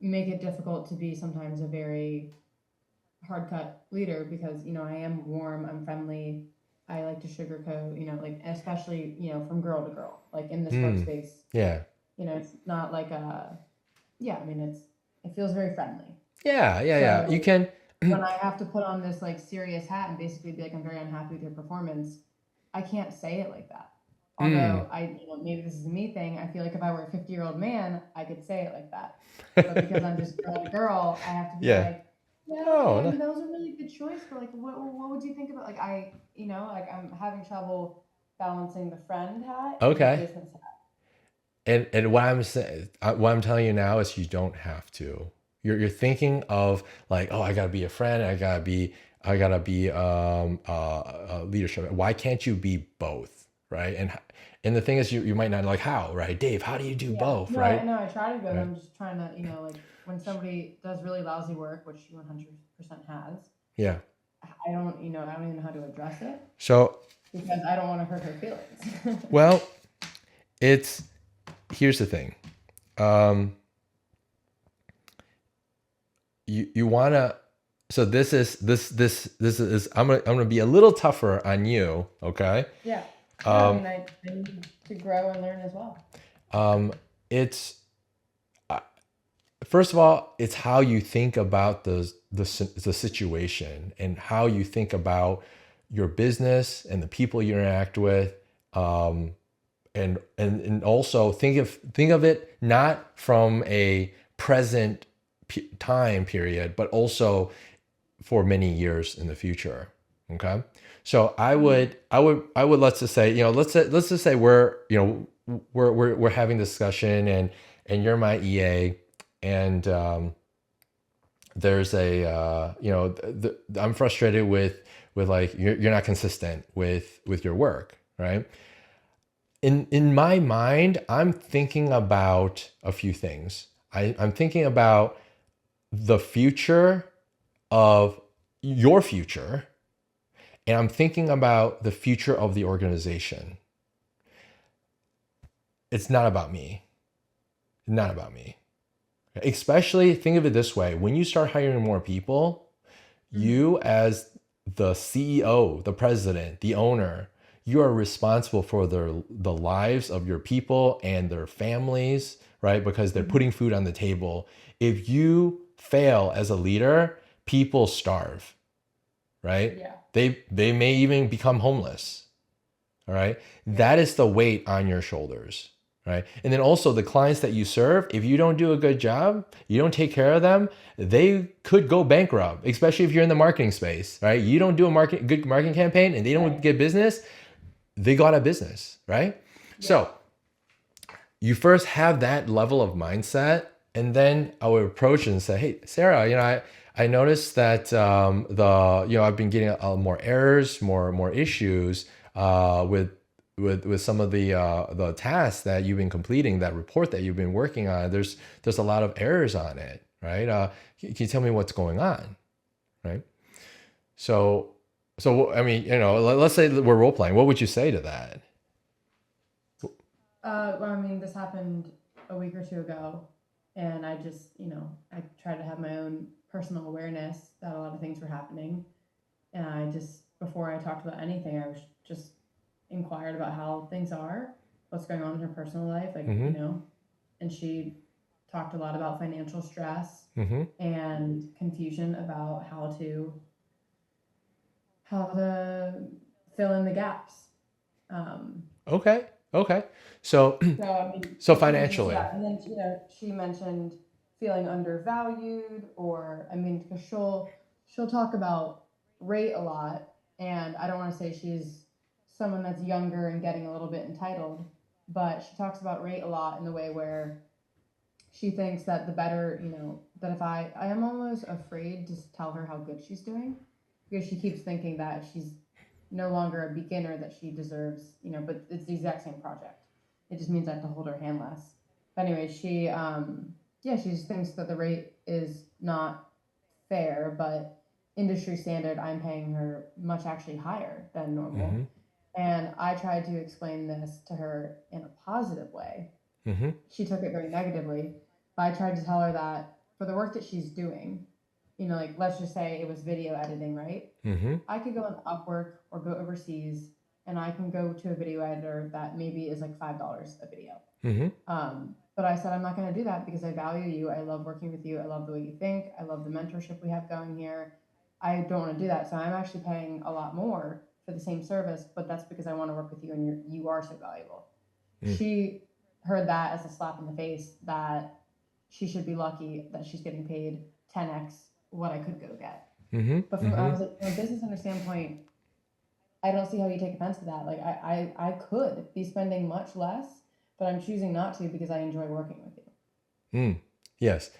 make it difficult to be sometimes a very hard cut leader because, I am warm, I'm friendly, I like to sugarcoat, like especially, from girl to girl, like in this workspace. Yeah. It's not like it feels very friendly. Yeah. So You can. when I have to put on this like serious hat and basically be like, I'm very unhappy with your performance, I can't say it like that. Although maybe this is a me thing. I feel like if I were a 50-year-old man, I could say it like that. But because I'm just girl to girl, I have to be like, okay, that was a really good choice. But like, what would you think about like I'm having trouble balancing the friend hat and the business hat. And what I'm saying, what I'm telling you now is you don't have to. You're thinking of like, oh, I gotta be a friend. I gotta be leadership. Why can't you be both, right? And the thing is, you might not like how, right? Dave, how do you do both, right? No, I try to go. Right. I'm just trying to, like when somebody does really lousy work, which 100% has. Yeah. I don't even know how to address it. So. Because I don't want to hurt her feelings. Well, here's the thing. You wanna. So this is I'm gonna be a little tougher on you, okay? Yeah. I need to grow and learn as well. It's first of all, it's how you think about the situation and how you think about your business and the people you interact with, and also think of it not from a present time period, but also for many years in the future. Okay, so I would let's just say let's just say we're having discussion and you're my EA and there's a I'm frustrated with like you're not consistent with your work, right? In my mind, I'm thinking about a few things. I'm thinking about the future of your future, and I'm thinking about the future of the organization. It's not about me. Not about me. Especially think of it this way. When you start hiring more people, you as the CEO, the president, the owner, you are responsible for the lives of your people and their families, right? Because they're putting food on the table. If you fail as a leader, people starve, right? Yeah. They may even become homeless. All right. That is the weight on your shoulders. Right. And then also the clients that you serve, if you don't do a good job, you don't take care of them, they could go bankrupt, especially if you're in the marketing space, right? You don't do a good marketing campaign and they don't get business, they go out of business, right? Yeah. So you first have that level of mindset, and then I would approach and say, hey, Sarah, I noticed that I've been getting more errors, more issues with some of the tasks that you've been completing, that report that you've been working on. There's a lot of errors on it, right? Can you tell me what's going on, right? So I mean, let's say that we're role playing. What would you say to that? Well, I mean, this happened a week or two ago, and I just, I tried to have my own personal awareness that a lot of things were happening. And I just, before I talked about anything, I was just inquired about how things are, what's going on in her personal life, like, Mm-hmm. and she talked a lot about financial stress Mm-hmm. and confusion about how to fill in the gaps. Okay. So, So I mean, so it kind of just, financially. yeah. And then she mentioned feeling undervalued, or I mean, because she'll talk about rate a lot, and I don't want to say she's someone that's younger and getting a little bit entitled, but she talks about rate a lot in the way where she thinks that the better, that if I am almost afraid to tell her how good she's doing, because she keeps thinking that if she's no longer a beginner, that she deserves, but it's the exact same project. It just means I have to hold her hand less. But anyway, yeah, she just thinks that the rate is not fair, but industry standard, I'm paying her much actually higher than Mm-hmm. normal. And I tried to explain this to her in a positive way. Mm-hmm. She took it very negatively, but I tried to tell her that for the work that she's doing, like let's just say it was video editing, right? Mm-hmm. I could go on Upwork or go overseas, and I can go to a video editor that maybe is like $5 a video. Mm-hmm. But I said I'm not going to do that because I value you. I love working with you. I love the way you think. I love the mentorship we have going here. I don't want to do that, so I'm actually paying a lot more for the same service, but that's because I want to work with you, and you are so valuable. Mm. She heard that as a slap in the face, that she should be lucky that she's getting paid 10x what I could go get. Mm-hmm. But I was like, from a business owner standpoint, I don't see how you take offense to that. Like I could be spending much less, but I'm choosing not to because I enjoy working with you. Mm. Yes.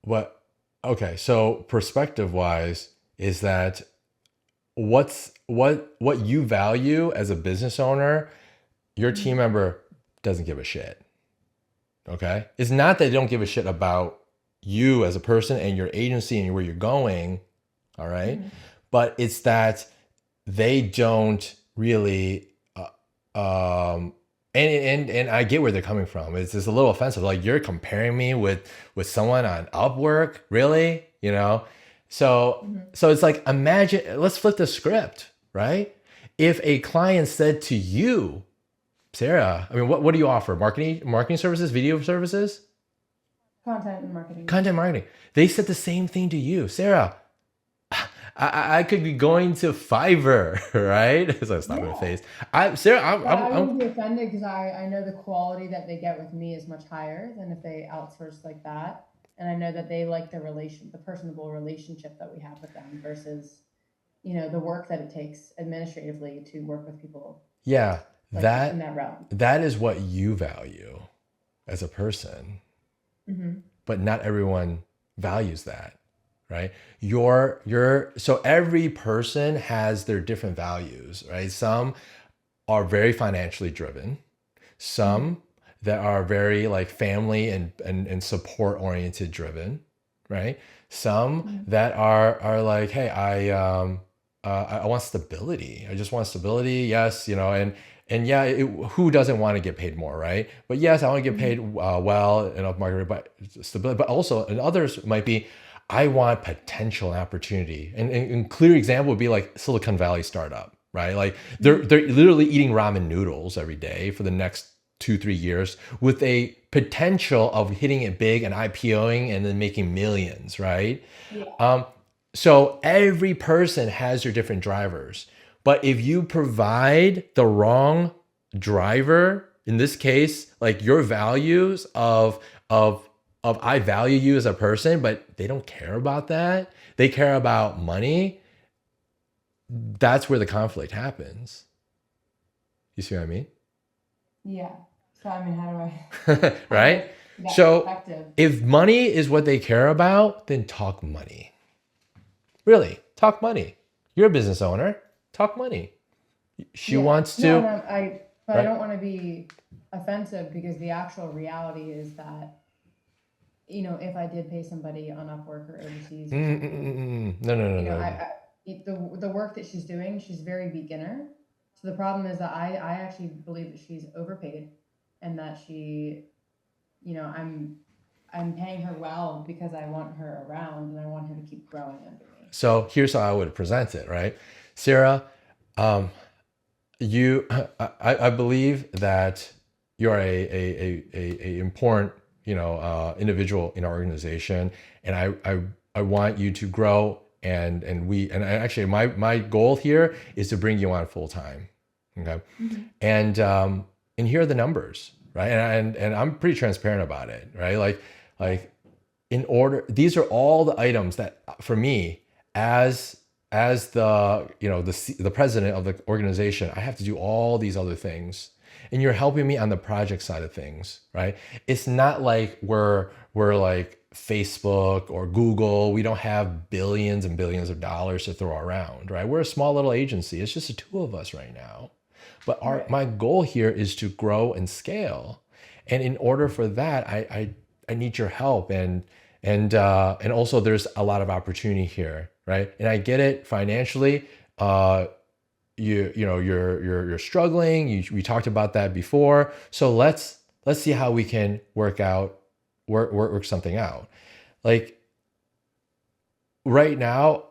What? Okay. So perspective wise is that what you value as a business owner, your team member doesn't give a shit. Okay. It's not that they don't give a shit about you as a person and your agency and where you're going. All right. Mm-hmm. But it's that they don't really and I get where they're coming from. It's just a little offensive. Like, you're comparing me with someone on Upwork, really? So Mm-hmm. so it's like, imagine, let's flip the script, right? If a client said to you, Sarah, I mean, what do you offer? Marketing services, video services? Content and marketing. Content marketing. They said the same thing to you, Sarah. I could be going to Fiverr, right? So it's not my face. Sarah, But I wouldn't be offended because I know the quality that they get with me is much higher than if they outsource like that. And I know that they like the personable relationship that we have with them versus, the work that it takes administratively to work with people yeah, like in that realm. that is what you value as a person, Mm-hmm. but not everyone values that, right? So every person has their different values, right? Some are very financially driven, some that are very like family and support oriented driven, right? Some that are like, hey, I want stability. I just want stability. Yes, and yeah, who doesn't want to get paid more, right? But yes, I want to get paid well enough market, but stability. But also, and others might be, I want potential and opportunity. And clear example would be like Silicon Valley startup, right? Like they're literally eating ramen noodles every day for the next 2-3 years with a potential of hitting it big and IPOing and then making millions, right? Yeah. So every person has their different drivers. But if you provide the wrong driver, in this case, like your values of I value you as a person, but they don't care about that. They care about money. That's where the conflict happens. You see what I mean? Yeah. So I mean, how do I Right? that So perspective? if money is what they care about, then talk money. Really, talk money. You're a business owner. Talk money. She wants No, to, no, but I right? don't want to be offensive because the actual reality is that, if I did pay somebody on Upwork or overseas or something, No, no, no, the work that she's doing, she's very beginner. So the problem is that I actually believe that she's overpaid and that she, I'm I'm paying her well because I want her around and I want her to keep growing under me. So here's how I would present it, right? Sarah, you, I believe that you're a important, individual in our organization, and I want you to grow, and actually my goal here is to bring you on full time, okay? And here are the numbers, right? And I'm pretty transparent about it, right? Like in order, these are all the items that for me as the the president of the organization, I have to do all these other things, and you're helping me on the project side of things, right? It's not like we're like Facebook or Google. We don't have billions and billions of dollars to throw around, right? We're a small little agency. It's just the two of us right now. But my goal here is to grow and scale. And in order for that, I need your help. And also there's a lot of opportunity here, right? And I get it financially. You're struggling. We talked about that before. So let's see how we can work something out. Like right now,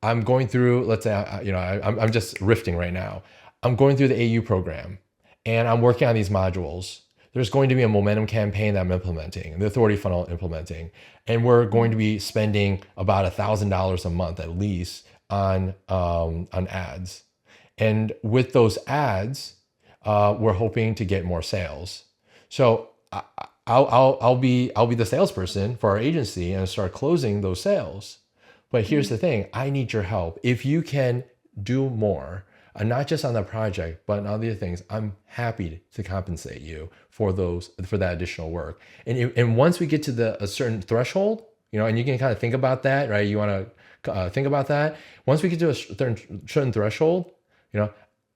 I'm going through, let's say, I'm just riffing right now. I'm going through the AU program and I'm working on these modules. There's going to be a momentum campaign that I'm implementing, the authority funnel implementing. And we're going to be spending about $1,000 a month at least on ads. And with those ads, we're hoping to get more sales. So I'll be the salesperson for our agency and start closing those sales. But here's the thing, I need your help. If you can do more, not just on the project, but on other things, I'm happy to compensate you for that additional work. And once we get to a certain threshold, and you can kind of think about that, right? You want to think about that. Once we get to a certain threshold,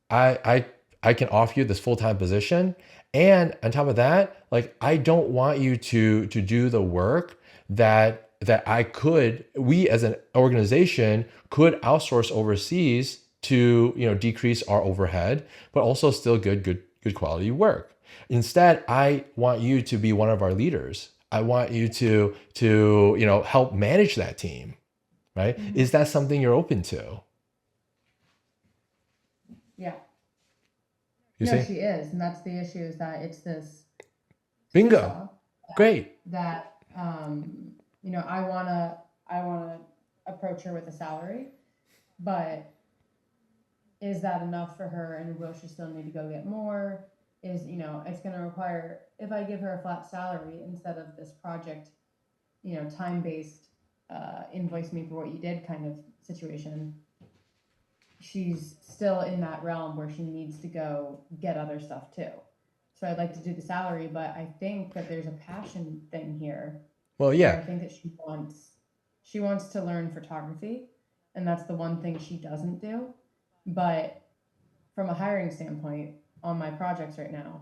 I can offer you this full-time position. And on top of that, like, I don't want you to do the work that we as an organization could outsource overseas to decrease our overhead, but also still good quality work. Instead, I want you to be one of our leaders. I want you to help manage that team, right? Mm-hmm. Is that something you're open to? Yeah. You see? She is, and that's the issue, is that it's this bingo. Great. That I wanna approach her with a salary, but is that enough for her, and will she still need to go get more? It's going to require, if I give her a flat salary instead of this project, time-based, invoice me for what you did kind of situation, she's still in that realm where she needs to go get other stuff too. So I'd like to do the salary, but I think that there's a passion thing here. Well, yeah. I think that she wants to learn photography, and that's the one thing she doesn't do. But from a hiring standpoint, on my projects right now,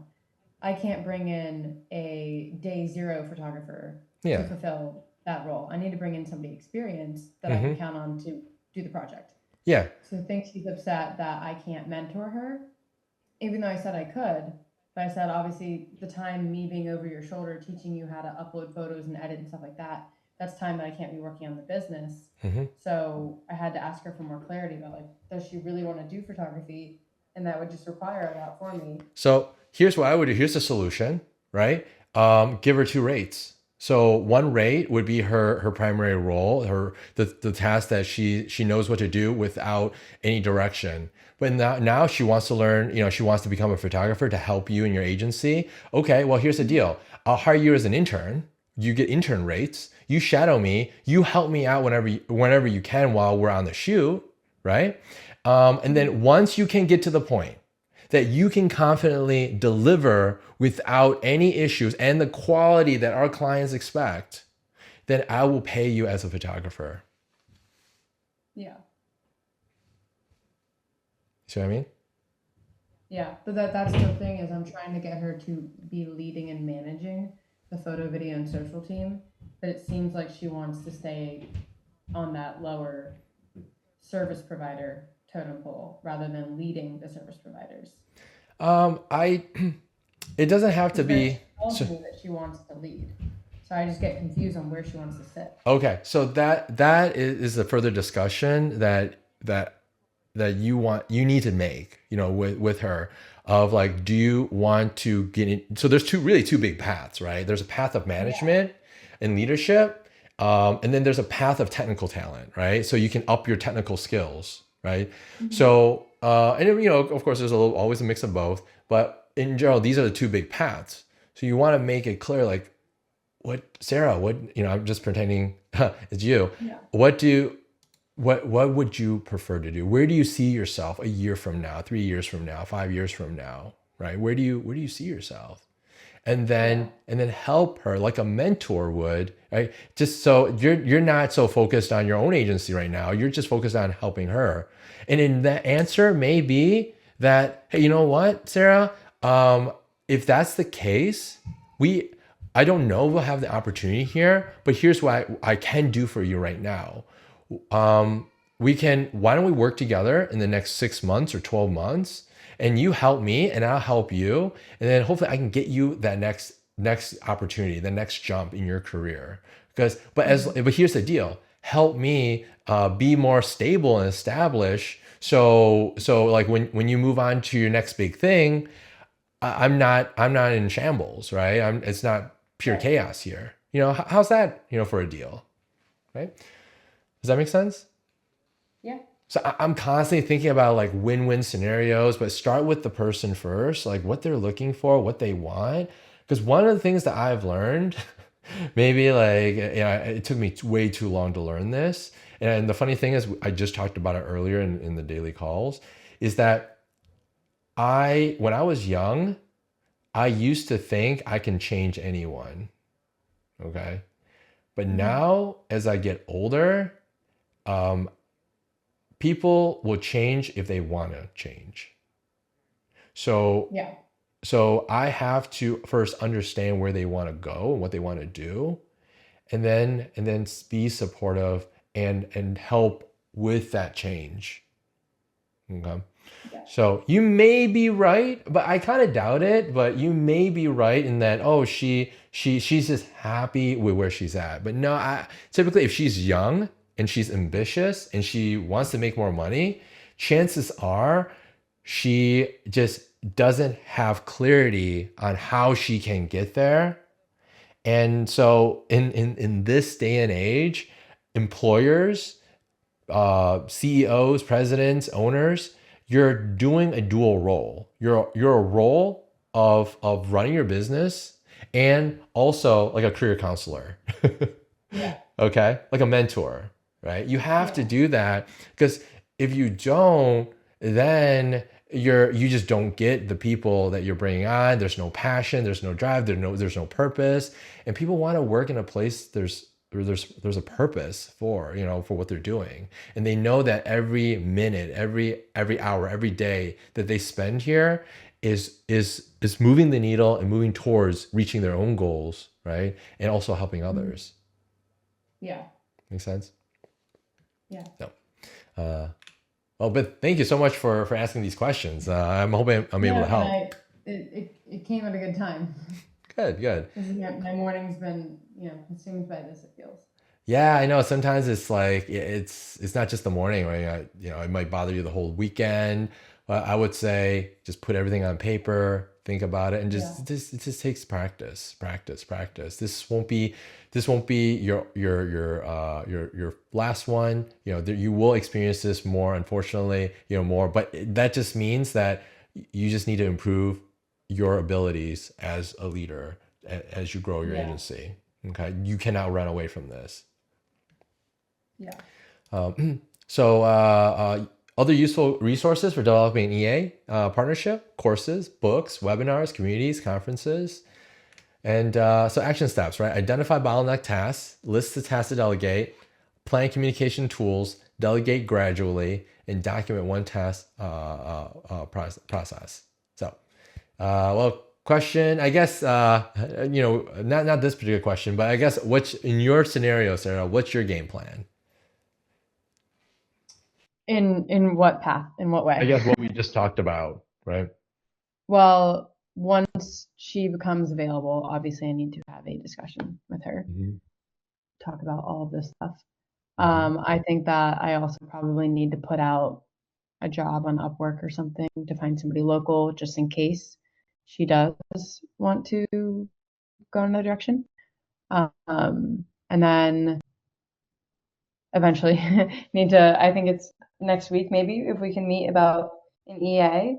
I can't bring in a day zero photographer to fulfill that role. I need to bring in somebody experienced that I can count on to do the project. Yeah. So I think she's upset that I can't mentor her, even though I said I could. But I said, obviously, the time me being over your shoulder, teaching you how to upload photos and edit and stuff like that, that's time that I can't be working on the business. So I had to ask her for more clarity about, like, does she really want to do photography? And that would just require a lot for me. So here's what I would do. Here's the solution, right? Give her 2 rates. So one rate would be her primary role, the task that she knows what to do without any direction. But now she wants to learn, she wants to become a photographer to help you in your agency. Okay, well, here's the deal. I'll hire you as an intern. You get intern rates. You shadow me. You help me out whenever you can while we're on the shoot, right? And then once you can get to the point that you can confidently deliver without any issues and the quality that our clients expect, then I will pay you as a photographer. Yeah. See what I mean? Yeah, but that's the thing, is I'm trying to get her to be leading and managing the photo, video, and social team, but it seems like she wants to stay on that lower service provider totem pole rather than leading the service providers. It doesn't have to be. She told me that she wants to lead. So I just get confused on where she wants to sit. Okay, so that is a further discussion that you need to make, with her, of like, do you want to get in? So there's two big paths, right? There's a path of Yeah. management and leadership, and then there's a path of technical talent, right? So you can up your technical skills, right? Mm-hmm. So and of course, there's always a mix of both, but in general, these are the two big paths. So you want to make it clear, like, what Sarah, what, I'm just pretending it's you. Yeah. What do what would you prefer to do? Where do you see yourself a year from now, 3 years from now, 5 years from now, right? Where do you see yourself? And Yeah. then help her like a mentor would, right? Just so you're not so focused on your own agency right now. You're just focused on helping her. And in that answer may be that, hey, you know what, Sarah? If that's the case, we I don't know we'll have the opportunity here, but here's what I can do for you right now. Why don't we work together in the next 6 months or 12 months, and you help me and I'll help you, and then hopefully I can get you that next opportunity, the next jump in your career. Mm-hmm. But here's the deal: help me be more stable and established. So like when you move on to your next big thing, I'm not in shambles, right? It's not pure Right. chaos here. How's that, for a deal, right? Does that make sense? Yeah. So I'm constantly thinking about like win-win scenarios, but start with the person first, like what they're looking for, what they want. Because one of the things that I've learned, maybe like, it took me way too long to learn this. And the funny thing is, I just talked about it earlier in the daily calls, is that when I was young, I used to think I can change anyone. Okay. But Mm-hmm. now as I get older, um, people will change if they want to change. So Yeah. so I have to first understand where they want to go and what they want to do, and then be supportive and help with that change. Okay. Yeah. So you may be right, but I kind of doubt it. But you may be right in that, oh, she's just happy with where she's at. But no, typically if she's young and she's ambitious and she wants to make more money, chances are she just doesn't have clarity on how she can get there. And so in this day and age, employers, CEOs, presidents, owners, you're doing a dual role. You're a role of running your business and also like a career counselor. Yeah. Okay? Like a mentor, right? You have to Yeah. do that because if you don't, then you just don't get the people that you're bringing on. There's no passion, there's no drive, there's no purpose, and people want to work in a place there's a purpose for what they're doing, and they know that every minute, every hour, every day that they spend here is moving the needle and moving towards reaching their own goals, right? And also helping Mm-hmm. others. Yeah. Make sense? Yeah. No. Uh, well, but thank you so much for asking these questions. I'm hoping I'm able No, to and help. it came at a good time. Good, good. This is my morning's been, consumed by this, it feels. Yeah, I know. Sometimes it's like it's not just the morning, right? It might bother you the whole weekend. But I would say just put everything on paper, think about it, and Yeah. it just takes practice, practice, practice. This won't be your last one. You will experience this more, unfortunately, more. But that just means that you just need to improve your abilities as a leader as you grow your Yeah. agency. Okay, you cannot run away from this. Yeah. So, other useful resources for developing an EA partnership: courses, books, webinars, communities, conferences. And so, action steps, right? Identify bottleneck tasks, list the tasks to delegate, plan communication tools, delegate gradually, and document one task process. So, well, question, I guess, not this particular question, but I guess, in your scenario, Sarah, what's your game plan? In what path? In what I way? guess what we just talked about, right? Well, once she becomes available, obviously I need to have a discussion with her, Hmm. talk about all of this stuff. Hmm. I think that I also probably need to put out a job on Upwork or something to find somebody local just in case she does want to go in another direction. And then eventually need to, I think it's next week maybe, if we can meet about an EA.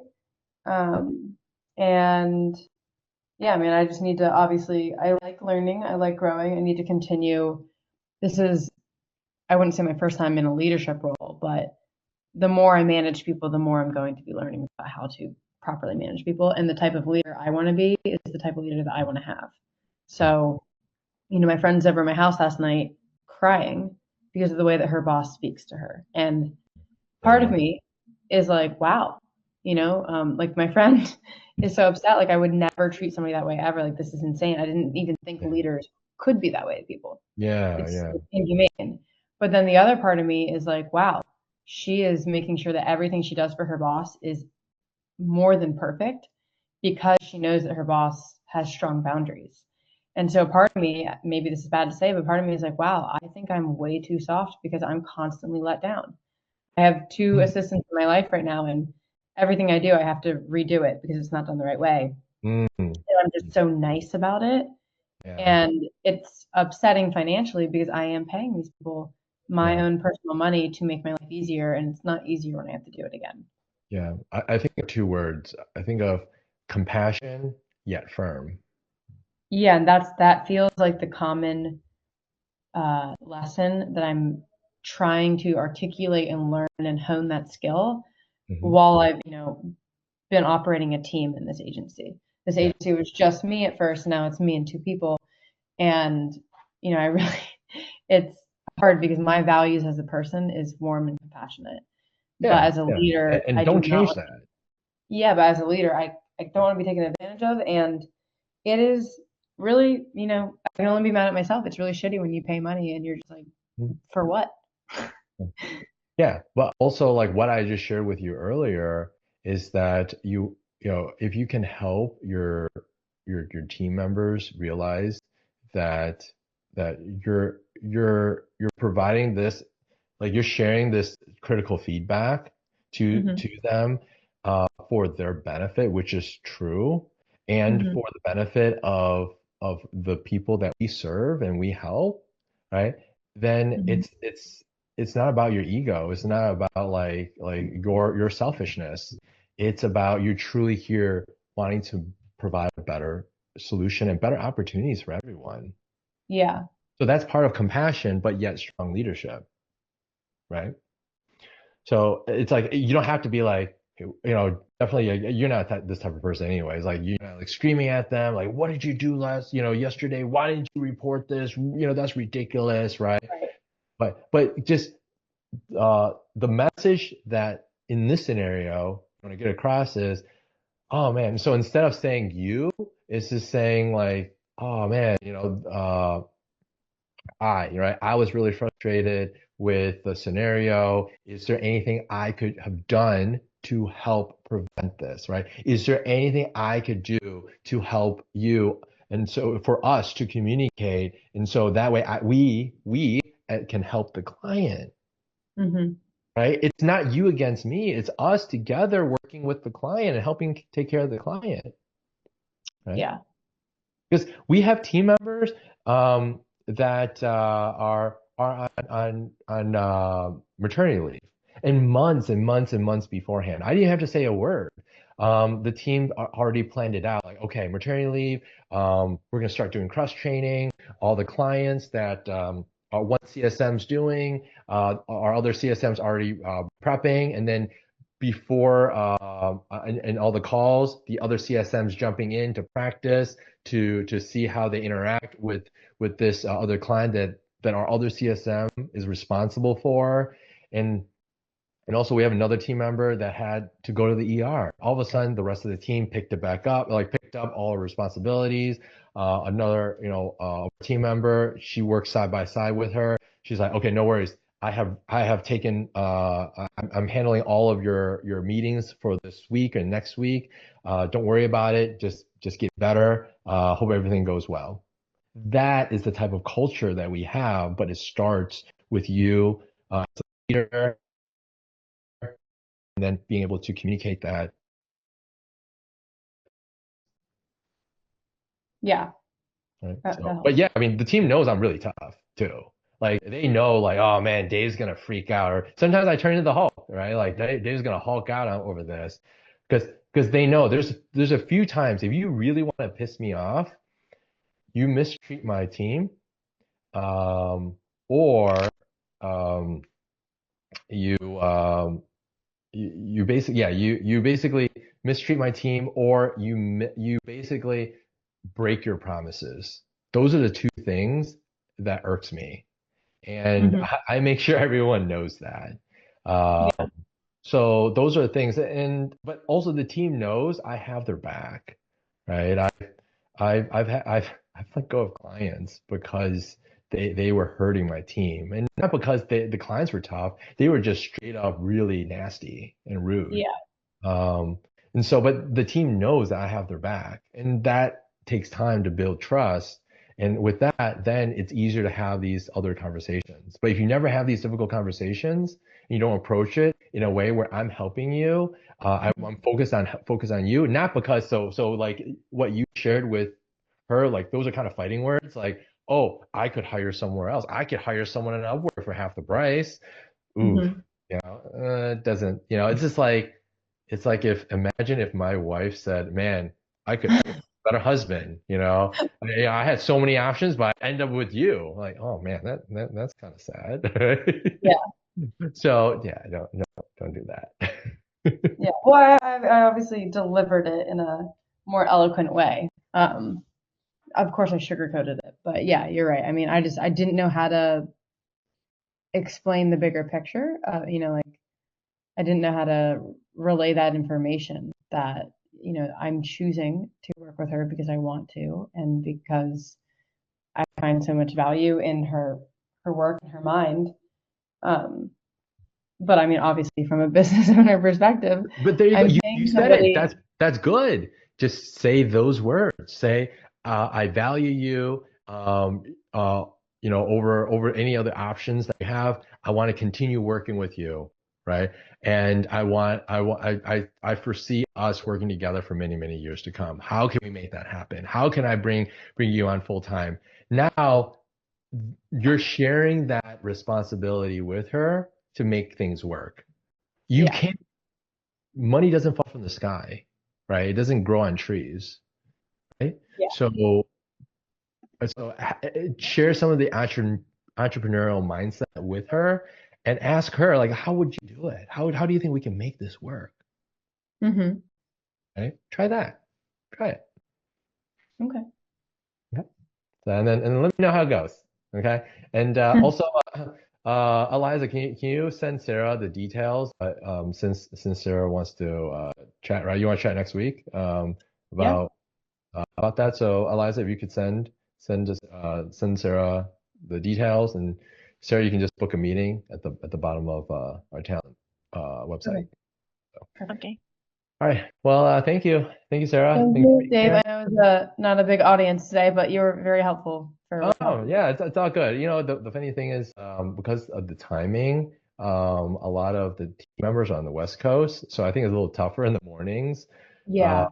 And yeah, I mean, I just need to obviously, I like learning, I like growing, I need to continue. This is, I wouldn't say my first time in a leadership role, but the more I manage people, the more I'm going to be learning about how to properly manage people. And the type of leader I want to be is the type of leader that I want to have. So, my friend's over at my house last night crying because of the way that her boss speaks to her. And part of Yeah. me is like, wow, like my friend is so upset. Like I would never treat somebody that way ever. Like this is insane. I didn't even think Yeah. leaders could be that way to people. Yeah. It's Yeah. inhumane. But then the other part of me is like, wow, she is making sure that everything she does for her boss is more than perfect because she knows that her boss has strong boundaries. And so part of me, maybe this is bad to say, but part of me is like, wow, I think I'm way too soft because I'm constantly let down. I have two assistants in my life right now, and everything I do, I have to redo it because it's not done the right way. Mm. And I'm just so nice about it. Yeah. And it's upsetting financially because I am paying these people my Yeah. own personal money to make my life easier, and it's not easier when I have to do it again. Yeah. I think of two words. I think of compassion yet firm. Yeah, and that feels like the common lesson that I'm trying to articulate and learn and hone that skill Hmm. while I've, been operating a team in this agency. This Yeah. agency was just me at first, now it's me and two people. And, I really, it's hard because my values as a person is warm and compassionate. But Yeah. as a Yeah. leader, And I do don't not change want, that. yeah, but as a leader, I don't want to be taken advantage of. And it is really, I can only be mad at myself. It's really shitty when you pay money and you're just like, for what? Yeah, but also like what I just shared with you earlier is that if you can help your team members realize that that you're providing this, like you're sharing this critical feedback Hmm. to them for their benefit, which is true, and Hmm. for the benefit of the people that we serve and we help, right? Then Hmm. it's not about your ego. It's not about like your selfishness. It's about you truly here wanting to provide a better solution and better opportunities for everyone. Yeah. So that's part of compassion, but yet strong leadership, right? So it's like you don't have to be like, definitely you're not this type of person anyways. Like you're not like screaming at them, like, what did you do yesterday? Why didn't you report this? That's ridiculous, right? Right. But just the message that in this scenario I want to get across is, oh man. So instead of saying you, it's just saying like, oh man, I was really frustrated with the scenario. Is there anything I could have done to help prevent this, right? Is there anything I could do to help you? And so for us to communicate, and so that way we can help the client, Hmm. right? It's not you against me. It's us together working with the client and helping take care of the client, right? Yeah. Because we have team members that are on maternity leave and months and months beforehand. I didn't have to say a word. The team already planned it out. Like, okay, maternity leave. We're gonna start doing cross training. All the clients that our one CSM's doing, our other CSM's already prepping, and then before and all the calls, the other CSM's jumping in to practice to see how they interact with this other client that our other CSM is responsible for, and and also we have another team member that had to go to the ER. All of a sudden, the rest of the team picked it back up, like picked up all her responsibilities. Another team member, she works side by side with her. She's like, okay, no worries. I have taken I'm handling all of your meetings for this week and next week. Don't worry about it. Just just get better. Hope everything goes well. That is the type of culture that we have, but it starts with you as a leader, and then being able to communicate that. Yeah, Right? that But helps. yeah, I mean, the team knows I'm really tough too. Like they know, like, oh man, Dave's gonna freak out, or sometimes I turn into the Hulk, right? Like Dave's gonna Hulk out over this, because they know there's a few times if you really want to piss me off, you mistreat my team, um, or um, you you basically you basically mistreat my team, or you basically break your promises. Those are the two things that irks me, and Hmm. I make sure everyone knows that. Yeah. So those are the things, and but also the team knows I have their back, right? I've let go of clients because they were hurting my team, and not because the clients were tough. They were just straight up really nasty and rude. Yeah. Um, and so, but the team knows that I have their back, and that takes time to build trust. And with that, then it's easier to have these other conversations. But if you never have these difficult conversations, and you don't approach it in a way where I'm helping you, I'm focused on you, not because so like what you shared with her, like those are kind of fighting words, like, oh, I could hire somewhere else. I could hire someone in Upwork for half the price. Ooh, Hmm. it doesn't, it's just like, it's like if, imagine if my wife said, man, I could be a better husband, I had so many options, but I end up with you. Like, oh man, that's kind of sad. Right? Yeah. So yeah, don't do that. Yeah. Well, I obviously delivered it in a more eloquent way. Of course, I sugarcoated it, but yeah, you're right. I mean, I didn't know how to explain the bigger picture. Like I didn't know how to relay that information that, I'm choosing to work with her because I want to and because I find so much value in her work and her mind. Um, but I mean, obviously, from a business owner perspective, But there you go. I'm You paying said it. somebody. That's good. Just say those words. Say, I value you. Over any other options that you have. I want to continue working with you, right? And I foresee us working together for many, many years to come. How can we make that happen? How can I bring you on full time? Now you're sharing that responsibility with her to make things work. You Yeah, can't Money doesn't fall from the sky, right? It doesn't grow on trees, right? yeah. So share some of the entrepreneurial mindset with her and ask her, like, how would you do it? How do you think we can make this work? Hmm. Right? Try that. Try it. Okay. Okay. So, and then let me know how it goes. Okay. And also, Eliza, can you send Sarah the details? Since Sarah wants to chat, right? You want to chat next week Yeah. about that. So Eliza, if you could send Sarah the details, and Sarah, you can just book a meeting at the bottom of our talent website. Okay. So, Perfect. Okay. all right. Well, thank you, Sarah. Thank Thank you for you, being Dave. here. I know it's not a big audience today, but you were very helpful for Oh helping. yeah, it's all good. The funny thing is, because of the timing, a lot of the team members are on the West Coast, so I think it's a little tougher in the mornings. Uh, Yeah.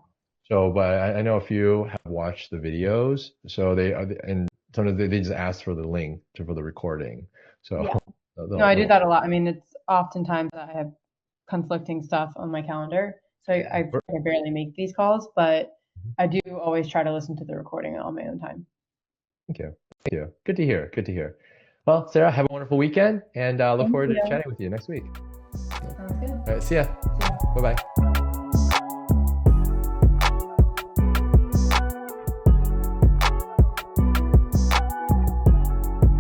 but I know a few have watched the videos, so and sometimes they just ask for the link for the recording. So Yeah. No, I do they'll that a lot. I mean, it's oftentimes that I have conflicting stuff on my calendar, so I barely make these calls, but I do always try to listen to the recording on my own time. thank you, thank you. Good to hear. Good to hear. Well, Sarah, have a wonderful weekend, and look Thank forward to you. chatting with you next week. Sounds good. All right, see ya. See ya. Bye bye.